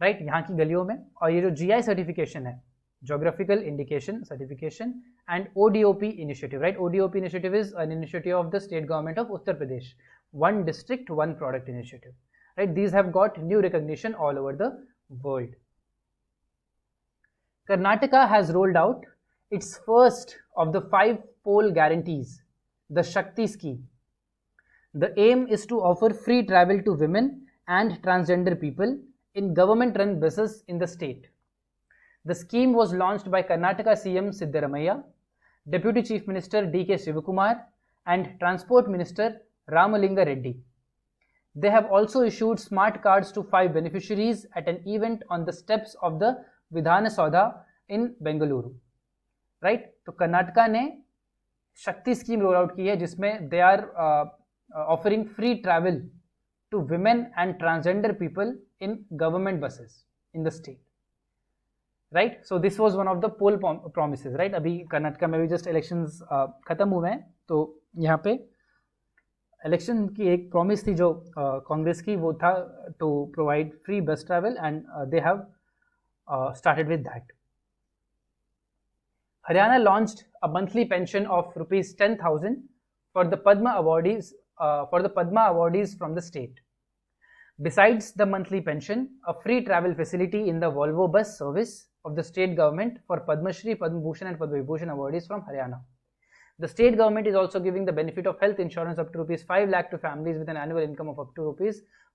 राइट, यहाँ की गलियों में। और ये जो GI सर्टिफिकेशन है, geographical indication certification and ODOP initiative, right. ODOP initiative is an initiative of the state government of Uttar Pradesh, one district one product initiative, right? These have got new recognition all over the world. Karnataka has rolled out its first of the 5 pole guarantees, the Shakti scheme. The aim is to offer free travel to women and transgender people in government run buses in the state. The scheme was launched by Karnataka CM Siddaramaiah, Deputy Chief Minister DK Shivakumar and Transport Minister Ramalinga Reddy. They have also issued smart cards to 5 beneficiaries at an event on the steps of the Vidhana Saudha in Bengaluru, right? तो कर्नाटका ने शक्ति scheme roll out की है जिसमें they are offering free travel to women and transgender people in government buses in the state, right. So this was one of the poll promises, right. अभी कर्नाटका में भी just elections खत्म हुए हैं, तो यहाँ पे इलेक्शन की एक प्रॉमिस थी जो कांग्रेस की, वो था टू प्रोवाइड फ्री बस travel and they have started with that. Haryana launched a monthly pension of ₹10,000 for the Padma awardees from the state. Besides the monthly pension, a free travel facility in the Volvo bus service of the state government for Padma Shri, Padma Bhushan and Padma Vibhushan awardees from Haryana. The state government is also giving the benefit of health insurance up to ₹5 lakh to families with an annual income of up to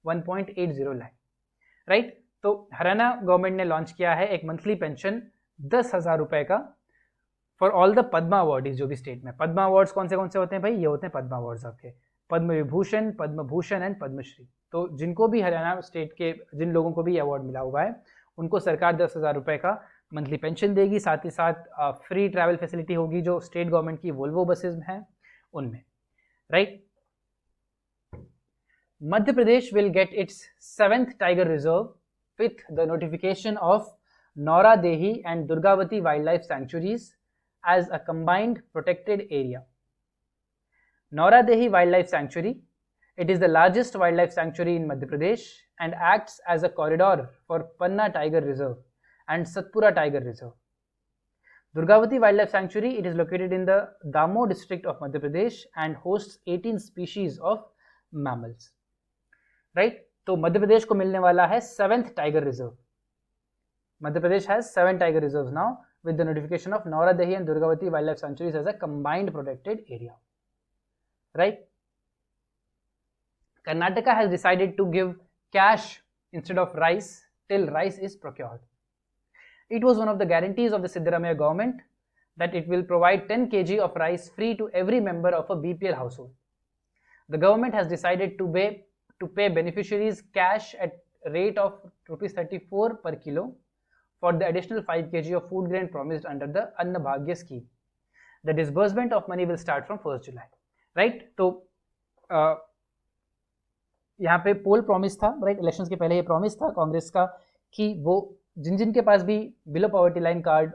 ₹1.80 lakh. Right, तो Haryana government ने launch किया है एक monthly pension 10,000 रुपए का for all the Padma awardees जो भी state में। पद्मा अवार्ड्स कौन से होते हैं भाई? ये होते हैं पद्मा अवार्ड्स आपके, पद्म विभूषण, पद्म भूषण एंड पद्मश्री। तो जिनको भी हरियाणा स्टेट के जिन लोगों को भी अवार्ड मिला हुआ है उनको सरकार 10,000 रुपए का मंथली पेंशन देगी, साथ ही साथ फ्री ट्रैवल फैसिलिटी होगी जो स्टेट गवर्नमेंट की वोल्वो बसेज हैं उनमें, right. Madhya Pradesh will get it's 7th tiger reserve with the notification of Naura Dehi and Durgavati wildlife sanctuaries as a combined protected area. Naura Dehi Wildlife Sanctuary, it is the largest wildlife sanctuary in Madhya Pradesh and acts as a corridor for Panna Tiger Reserve and Satpura Tiger Reserve. Durgavati Wildlife Sanctuary, it is located in the Damo district of Madhya Pradesh and hosts 18 species of mammals. Right? तो मध्य प्रदेश को मिलने वाला है 7th tiger reserve. Madhya Pradesh has 7 tiger reserves now with the notification of Naura Dehi and Durgavati wildlife sanctuaries as a combined protected area, right? Karnataka has decided to give cash instead of rice till rice is procured. It was one of the guarantees of the Siddaramaiah government that it will provide 10 kg of rice free to every member of a BPL household. The government has decided to pay beneficiaries cash at rate of ₹34 per kilo for the additional 5 kg of food grain promised under the Anna Bhagya scheme. The disbursement of money will start from 1st July. Right? तो यहाँ पे पोल promise था, right, elections के पहले ये promise था कांग्रेस का कि वो जिन के पास भी बिलो पॉवर्टी लाइन कार्ड,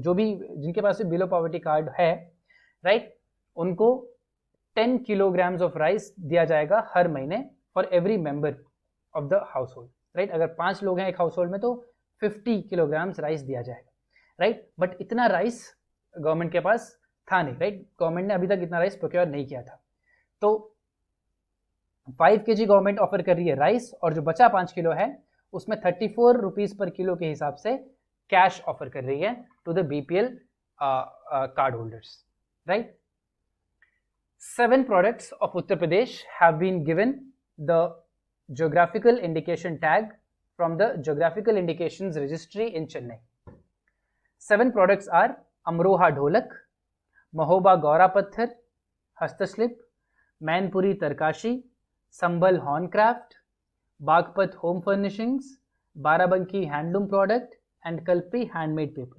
जो भी जिनके पास भी बिलो पॉवर्टी कार्ड है, राइट, उनको 10 किलोग्राम्स ऑफ राइस दिया जाएगा हर महीने for every member of the house hold, right. अगर 5 लोग हैं एक हाउस होल्ड में तो 50 किलोग्राम्स राइस दिया जाएगा, राइट. बट इतना राइस गवर्नमेंट के पास था नहीं, राइट. गवर्नमेंट ने अभी तक इतना राइस प्रोक्योर नहीं किया था. तो 5 kg गवर्नमेंट ऑफर कर रही है राइस, और जो बचा 5 किलो है उसमें 34 रुपीज पर किलो के हिसाब से कैश ऑफर कर रही है to the BPL card holders, right. 7 products of Uttar Pradesh have been given the geographical indication tag from the Geographical Indications Registry in Chennai. 7 products are Amroha Dholak, Mahoba Gaura Patthar, Hastaslip, Mainpuri Tarkashi, Sambal Horncraft, Bagpat Home Furnishings, Barabanki Handloom Product, and Kalpi Handmade Paper.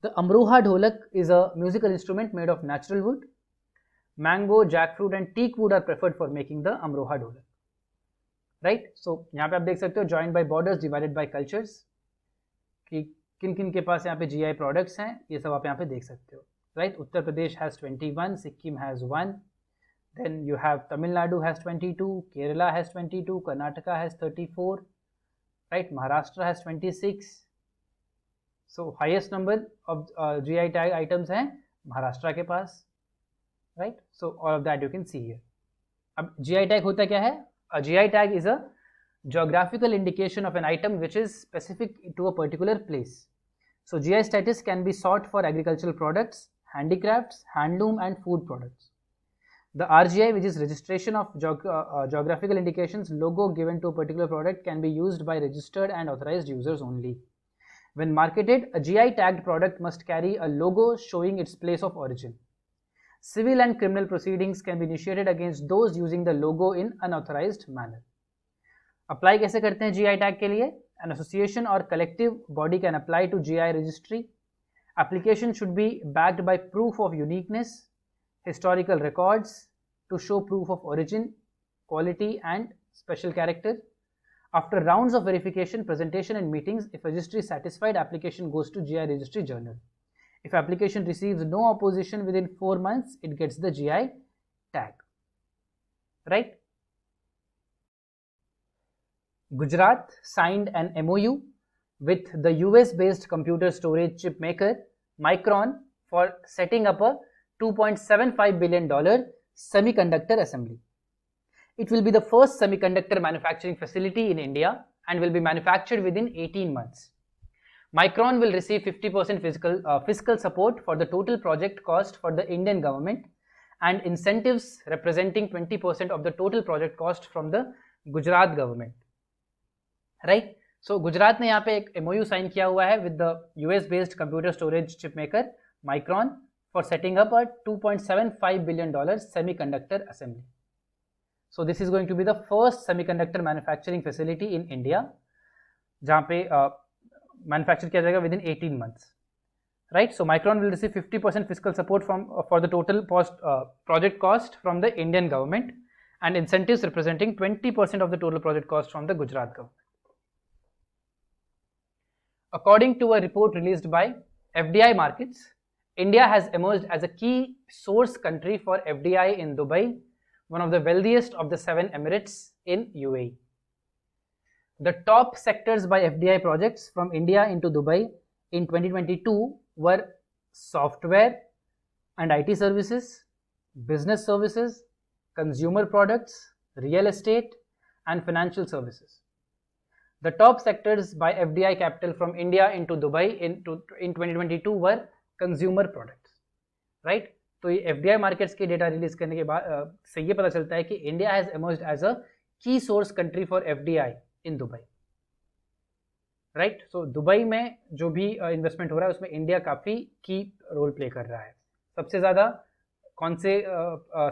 The Amroha Dholak is a musical instrument made of natural wood. Mango, jackfruit and teak wood are preferred for making the Amroha Dholak. Right? So यहाँ पे आप देख सकते हो joined by borders, divided by cultures, कि किन किन के पास यहाँ पे GI products हैं, ये सब आप यहाँ पे देख सकते हो. Right? Uttar Pradesh has 21, Sikkim has 1, then you have Tamil Nadu has 22, Kerala has 22, Karnataka has 34, right? Maharashtra has 26. So highest number of GI tag items हैं महाराष्ट्र के पास. Right? So all of that you can see here. अब GI tag होता क्या है? A GI tag is a geographical indication of an item which is specific to a particular place. So GI status can be sought for agricultural products, handicrafts, handloom and food products. The RGI, which is registration of geographical indications logo given to a particular product, can be used by registered and authorized users only. When marketed, a GI tagged product must carry a logo showing its place of origin. Civil and criminal proceedings can be initiated against those using the logo in unauthorized manner. Apply कैसे करते हैं GI tag के लिए? An association or collective body can apply to GI registry. Application should be backed by proof of uniqueness, historical records to show proof of origin, quality and special character. After rounds of verification, presentation and meetings, if registry is satisfied, application goes to GI registry journal. If application receives no opposition within 4 months, it gets the GI tag. Right? Gujarat signed an MOU with the US-based computer storage chip maker Micron for setting up a $2.75 billion semiconductor assembly. It will be the first semiconductor manufacturing facility in India and will be manufactured within 18 months. Micron will receive 50% fiscal support for the total project cost for the Indian government and incentives representing 20% of the total project cost from the Gujarat government. Right? So Gujarat ने यहाँ पे एक MOU sign किया हुआ है with the US-based computer storage chip maker Micron for setting up a $2.75 billion semiconductor assembly. So this is going to be the first semiconductor manufacturing facility in India जहाँ पे manufacture किया जाएगा within 18 months. Right? So Micron will receive 50% fiscal support for the total project cost from the Indian government and incentives representing 20% of the total project cost from the Gujarat government. According to a report released by FDI Markets, India has emerged as a key source country for FDI in Dubai, one of the wealthiest of the 7 Emirates in UAE. The top sectors by FDI projects from India into Dubai in 2022 were software and IT services, business services, consumer products, real estate, and financial services. The top sectors by FDI capital from India into Dubai in 2022 were consumer products. Right? तो ये FDI markets के data release करने के बाद से ये पता चलता है कि India has emerged as a key source country for FDI in Dubai. Right. So Dubai में जो भी इन्वेस्टमेंट हो रहा है उसमें इंडिया काफ़ी की रोल प्ले कर रहा है। सबसे ज़्यादा कौन से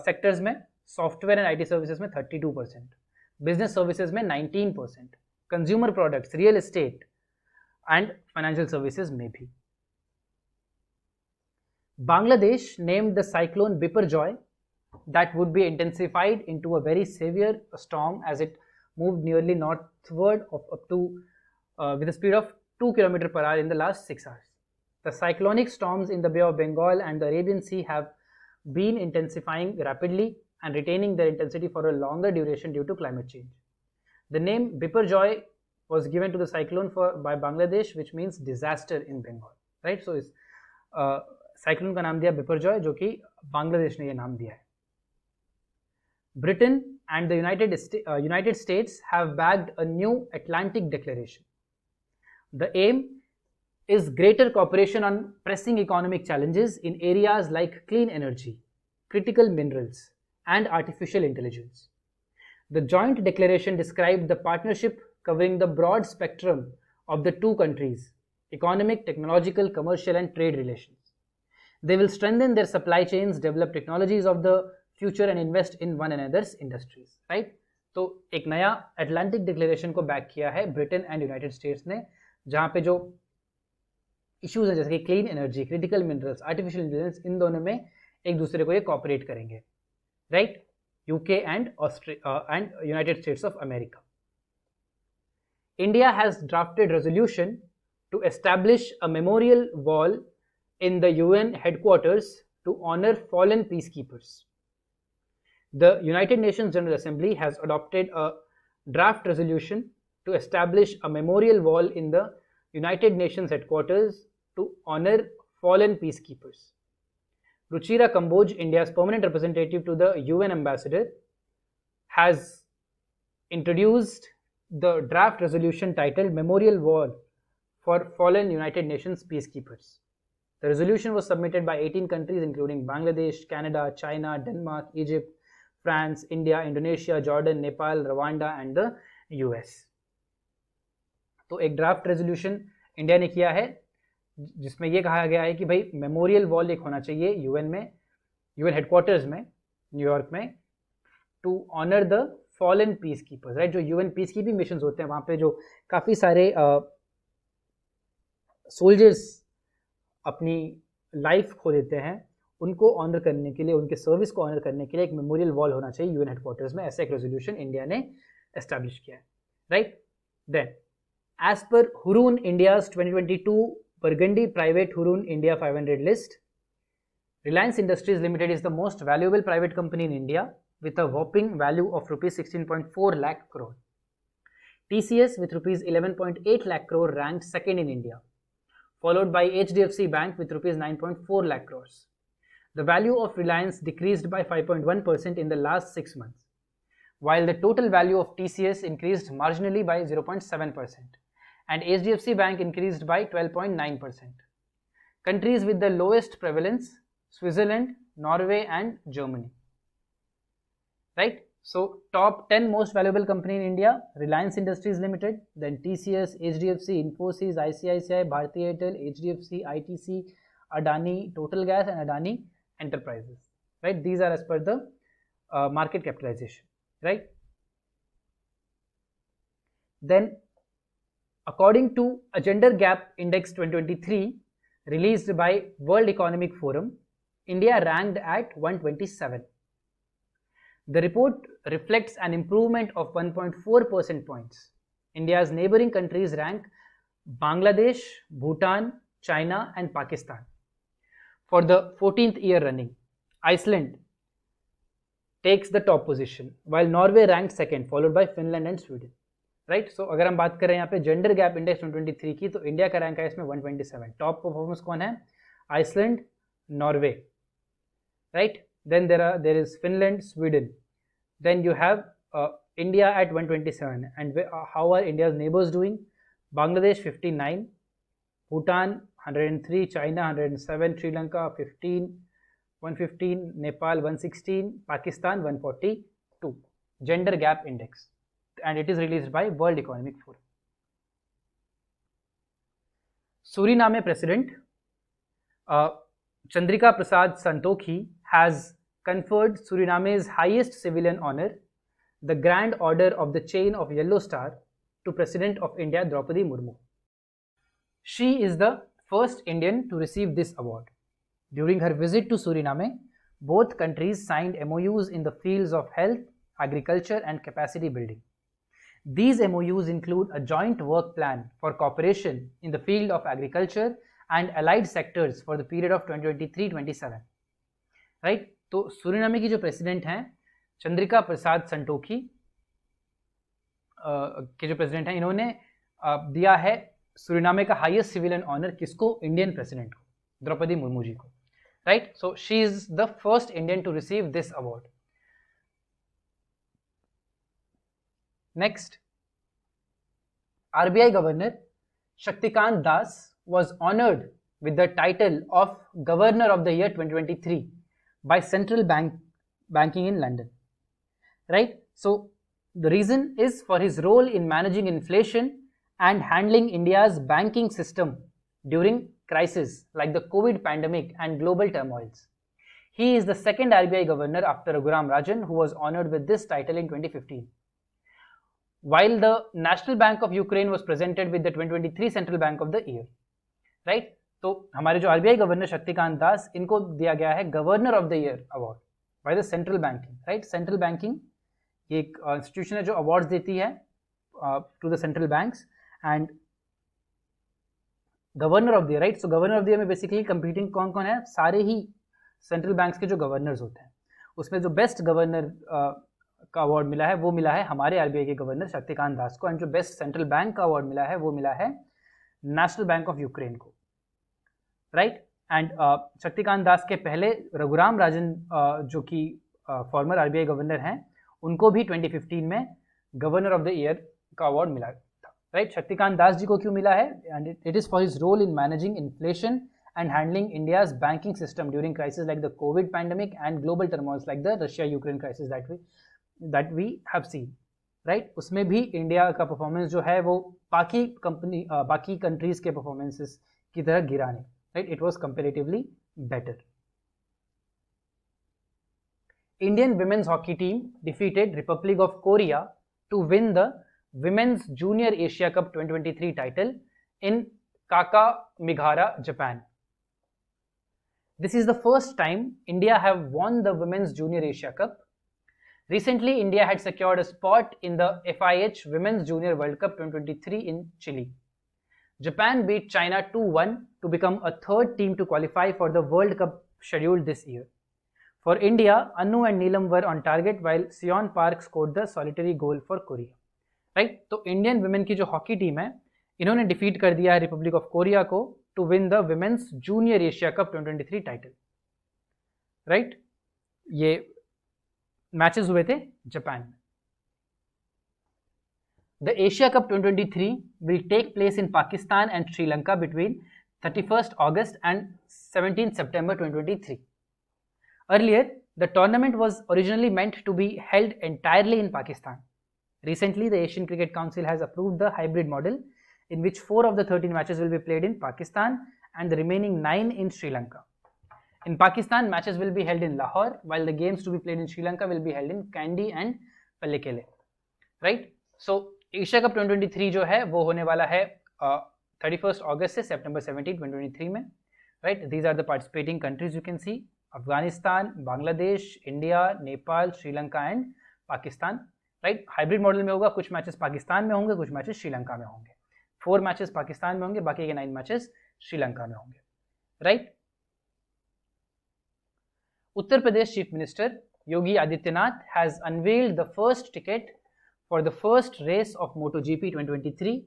सेक्टर्स में? सॉफ्टवेयर एंड आईटी सर्विसेज में 32%, बिजनेस सर्विसेज में 19%, consumer products, real estate and financial services में भी। Bangladesh named the cyclone Biparjoy that would be intensified into a very severe storm as it moved nearly northward of up to with a speed of 2 km per hour in the last 6 hours. The cyclonic storms in the Bay of Bengal and the Arabian Sea have been intensifying rapidly and retaining their intensity for a longer duration due to climate change. The name Biparjoy was given to the cyclone by Bangladesh, which means disaster in Bengal. Right? So it's cyclone का नाम दिया बिपरजॉय, जो कि बांग्लादेश ने ये नाम दिया है। Britain and the United States have backed a new Atlantic Declaration. The aim is greater cooperation on pressing economic challenges in areas like clean energy, critical minerals, and artificial intelligence. The joint declaration described the partnership covering the broad spectrum of the two countries' economic, technological, commercial, and trade relations. They will strengthen their supply chains, develop technologies of the future and invest in one another's industries. Right? तो एक नया Atlantic declaration को back किया है Britain and United states ने, जहां पे जो इश्यूज हैं जैसे कि clean energy, critical minerals, artificial intelligence, इन दोनों में एक दूसरे को ये कॉपरेट करेंगे। Right? UK and United States of America. India has drafted resolution to establish a memorial wall in the UN headquarters to honor fallen peacekeepers. The United Nations General Assembly has adopted a draft resolution to establish a memorial wall in the United Nations headquarters to honor fallen peacekeepers. Ruchira Kamboj, India's permanent representative to the UN ambassador, has introduced the draft resolution titled Memorial Wall for Fallen United Nations Peacekeepers. The resolution was submitted by 18 countries including Bangladesh, Canada, China, Denmark, Egypt, France, India, Indonesia, Jordan, Nepal, Rwanda and the US. तो एक draft resolution India ने किया है जिसमें ये कहा गया है कि भाई मेमोरियल वॉल एक होना चाहिए यूएन में, यूएन हेडक्वार्टर्स में न्यूयॉर्क में, to honour the fallen peace keepers. Right? जो यूएन पीस कीपिंग मिशंस होते हैं वहाँ पे जो काफ़ी सारे सोल्जर्स अपनी लाइफ खो देते हैं, उनको ऑनर करने के लिए, उनके सर्विस को ऑनर करने के लिए एक मेमोरियल वॉल होना चाहिए यूएन हेडक्वार्टर्स में। ऐसा एक रेजोल्यूशन इंडिया ने एस्टैब्लिश किया है। Right? Then as per Hurun India's 2022 burgundy private Hurun India 500 list, Reliance Industries Limited is the most valuable private company in India with a whopping value of rupees 16.4 lakh crore. TCS with rupees 11.8 lakh crore ranked second in India, followed by HDFC Bank with rupees 9.4 lakh crores. The value of Reliance decreased by 5.1% in the last 6 months, while the total value of TCS increased marginally by 0.7% and HDFC Bank increased by 12.9%. Countries with the lowest prevalence: Switzerland, Norway and Germany. Right? So top 10 most valuable company in India: Reliance Industries Limited, then TCS, HDFC, Infosys, ICICI, Bharti Airtel, HDFC, ITC, Adani Total Gas and Adani Enterprises. Right? These are as per the market capitalization. Right? Then according to a Gender Gap Index 2023 released by World Economic Forum, India ranked at 127. The report reflects an improvement of 1.4 percentage points. India's neighboring countries rank Bangladesh, Bhutan, China and Pakistan. For the 14th year running, Iceland takes the top position, while Norway ranked second, followed by Finland and Sweden. Right? So अगर हम बात करें यहाँ पे gender gap index 2023 की, तो India का rank है इसमें 127. टॉप परफॉर्मेंस कौन है? Iceland, Norway. Right? Then there is Finland, Sweden. Then you have India at 127. And how are India's neighbours doing? Bangladesh 59, Bhutan 103, China 107, Sri Lanka 115, Nepal 116, Pakistan 142. Gender gap index, and it is released by World Economic Forum. Suriname President Chandrika Prasad Santokhi has conferred Suriname's highest civilian honor, the Grand Order of the Chain of Yellow Star, to President of India Draupadi Murmu. She is the first Indian to receive this award. During her visit to Suriname, both countries signed MOUs in the fields of health, agriculture, and capacity building. These MOUs include a joint work plan for cooperation in the field of agriculture and allied sectors for the period of 2023-27. Right? तो सूरीनामे की जो president हैं चंद्रिका प्रसाद संतोखी के जो president हैं, इन्होंने दिया है सूरीनामे का हाईएस्ट सिविलियन ऑनर किसको? इंडियन प्रेसिडेंट को, द्रौपदी मुर्मू जी को. Right? So she is the first Indian to receive this award. Next, RBI Governor Shaktikant Das was honored with the title of Governor of the Year 2023 by Central Banking in London. Right? So the reason is for his role in managing inflation and handling India's banking system during crises like the COVID pandemic and global turmoils. He is the second RBI governor after Raghuram Rajan, who was honored with this title in 2015. While the National Bank of Ukraine was presented with the 2023 Central Bank of the Year. Right? तो हमारे जो RBI governor Shaktikanta Das, इनको दिया गया है governor of the year award by the central banking. Right? Central banking ये एक institution है जो अवार्ड्स देती है to the central banks and governor of the year. Right? So governor of the year में बेसिकली कंपीटिंग कौन कौन है? सारे ही सेंट्रल बैंक्स के जो गवर्नर्स होते हैं. उसमें जो बेस्ट गवर्नर का अवार्ड मिला है वो मिला है हमारे RBI के गवर्नर शक्तिकांत दास को, एंड जो बेस्ट सेंट्रल बैंक का अवार्ड मिला है वो मिला है नेशनल बैंक ऑफ यूक्रेन को. राइट? एंड शक्तिकांत दास के पहले रघुराम राजन जो कि फॉर्मर RBI गवर्नर हैं, उनको भी 2015 में गवर्नर ऑफ द ईयर का अवार्ड मिला था. राइट? शक्तिकांत दास जी को क्यों मिला है? And it is for his role in managing inflation and handling India's banking system during crises like the COVID pandemic and global turmoils like the Russia-Ukraine crisis that we have seen. Right? उसमें भी India का performance जो है वो बाकी countries के performances की तरह गिरा नहीं. Right? It was comparatively better. Indian women's hockey team defeated Republic of Korea to win the Women's Junior Asia Cup 2023 title in Kakamigahara, Japan. This is the first time India have won the Women's Junior Asia Cup. Recently, India had secured a spot in the FIH Women's Junior World Cup 2023 in Chile. Japan beat China 2-1 to become a third team to qualify for the World Cup scheduled this year. For India, Anu and Neelam were on target while Seon Park scored the solitary goal for Korea. Right? तो Indian women की जो hockey team है, इन्होंने defeat कर दिया है Republic of Korea को to win the Women's Junior Asia Cup 2023 title. Right? ये मैचेस हुए थे जापान में. The Asia Cup 2023 will take place in Pakistan and Sri Lanka between 31st August and 17th September 2023. Earlier, the tournament was originally meant to be held entirely in Pakistan. Recently, the Asian Cricket Council has approved the hybrid model in which 4 of the 13 matches will be played in Pakistan and the remaining 9 in Sri Lanka. In Pakistan, matches will be held in Lahore, while the games to be played in Sri Lanka will be held in Kandy and Pallekele. Right? So, Asia Cup 2023 जो है वो होने वाला है 31st August से September 17, 2023 में. Right? These are the participating countries you can see: Afghanistan, Bangladesh, India, Nepal, Sri Lanka and Pakistan. Right? Hybrid model में होगा, कुछ मैचेस पाकिस्तान में होंगे, कुछ मैचेस श्रीलंका में होंगे. 4 मैचेस पाकिस्तान में होंगे, बाकी के 9 मैचेस श्रीलंका में होंगे. Right? Uttar Pradesh chief minister Yogi Adityanath has unveiled the first ticket for the first race of MotoGP 2023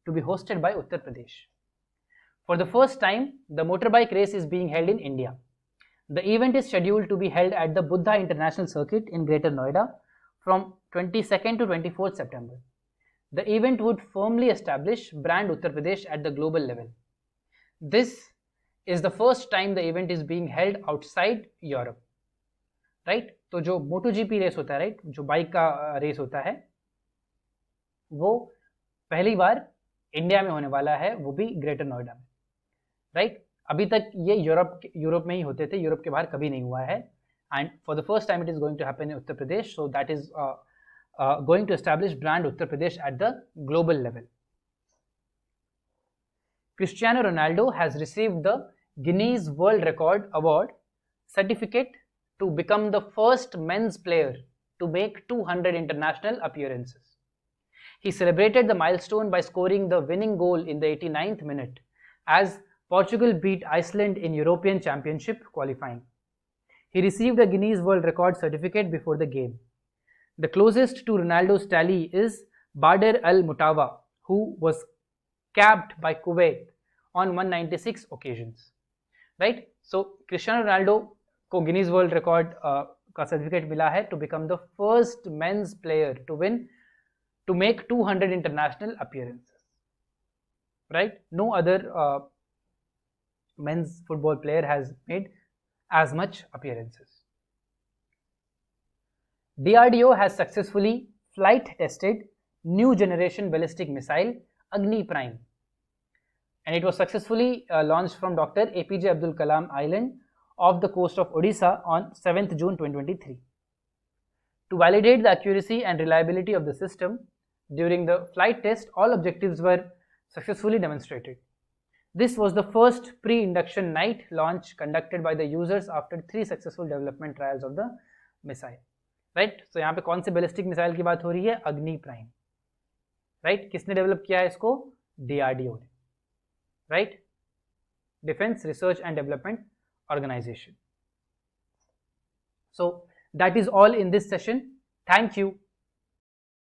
to be hosted by Uttar Pradesh. For the first time, the motorbike race is being held in India. The event is scheduled to be held at the Buddha International Circuit in Greater Noida from 22nd to 24th September. The event would firmly establish brand Uttar Pradesh at the global level. This is the first time the event is being held outside Europe. Right? तो जो MotoGP race होता है, right, जो bike का race होता है, वो पहली बार इंडिया में होने वाला है, वो भी ग्रेटर नोएडा में. राइट। अभी तक ये यूरोप में ही होते थे, यूरोप के बाहर कभी नहीं हुआ है, and for the first time it is going to happen in Uttar Pradesh, so that is going to establish brand Uttar Pradesh at the global level. Cristiano Ronaldo has received the Guinness World Record Award certificate to become the first men's player to make 200 international appearances. He celebrated the milestone by scoring the winning goal in the 89th minute as Portugal beat Iceland in European Championship qualifying. He received a Guinness World Record certificate before the game. The closest to Ronaldo's tally is Badr Al-Mutawa, who was capped by Kuwait on 196 occasions. Right? So Cristiano Ronaldo को Guinness World Record का certificate मिला है to become the first men's player to make 200 international appearances. Right? No other men's football player has made as much appearances. DRDO has successfully flight tested new generation ballistic missile Agni Prime, and it was successfully launched from Dr. APJ Abdul Kalam Island off the coast of Odisha on 7th June 2023. To validate the accuracy and reliability of the system, during the flight test, all objectives were successfully demonstrated. This was the first pre-induction night launch conducted by the users after 3 successful development trials of the missile. Right, तो यहाँ पे कौन से ballistic missile की बात हो रही है? अग्नि प्राइम। राइट, किसने डेवलप किया है इसको? डीआरडीओ ने। Right, Defence Research and Development Organisation. So that is all in this session. Thank you.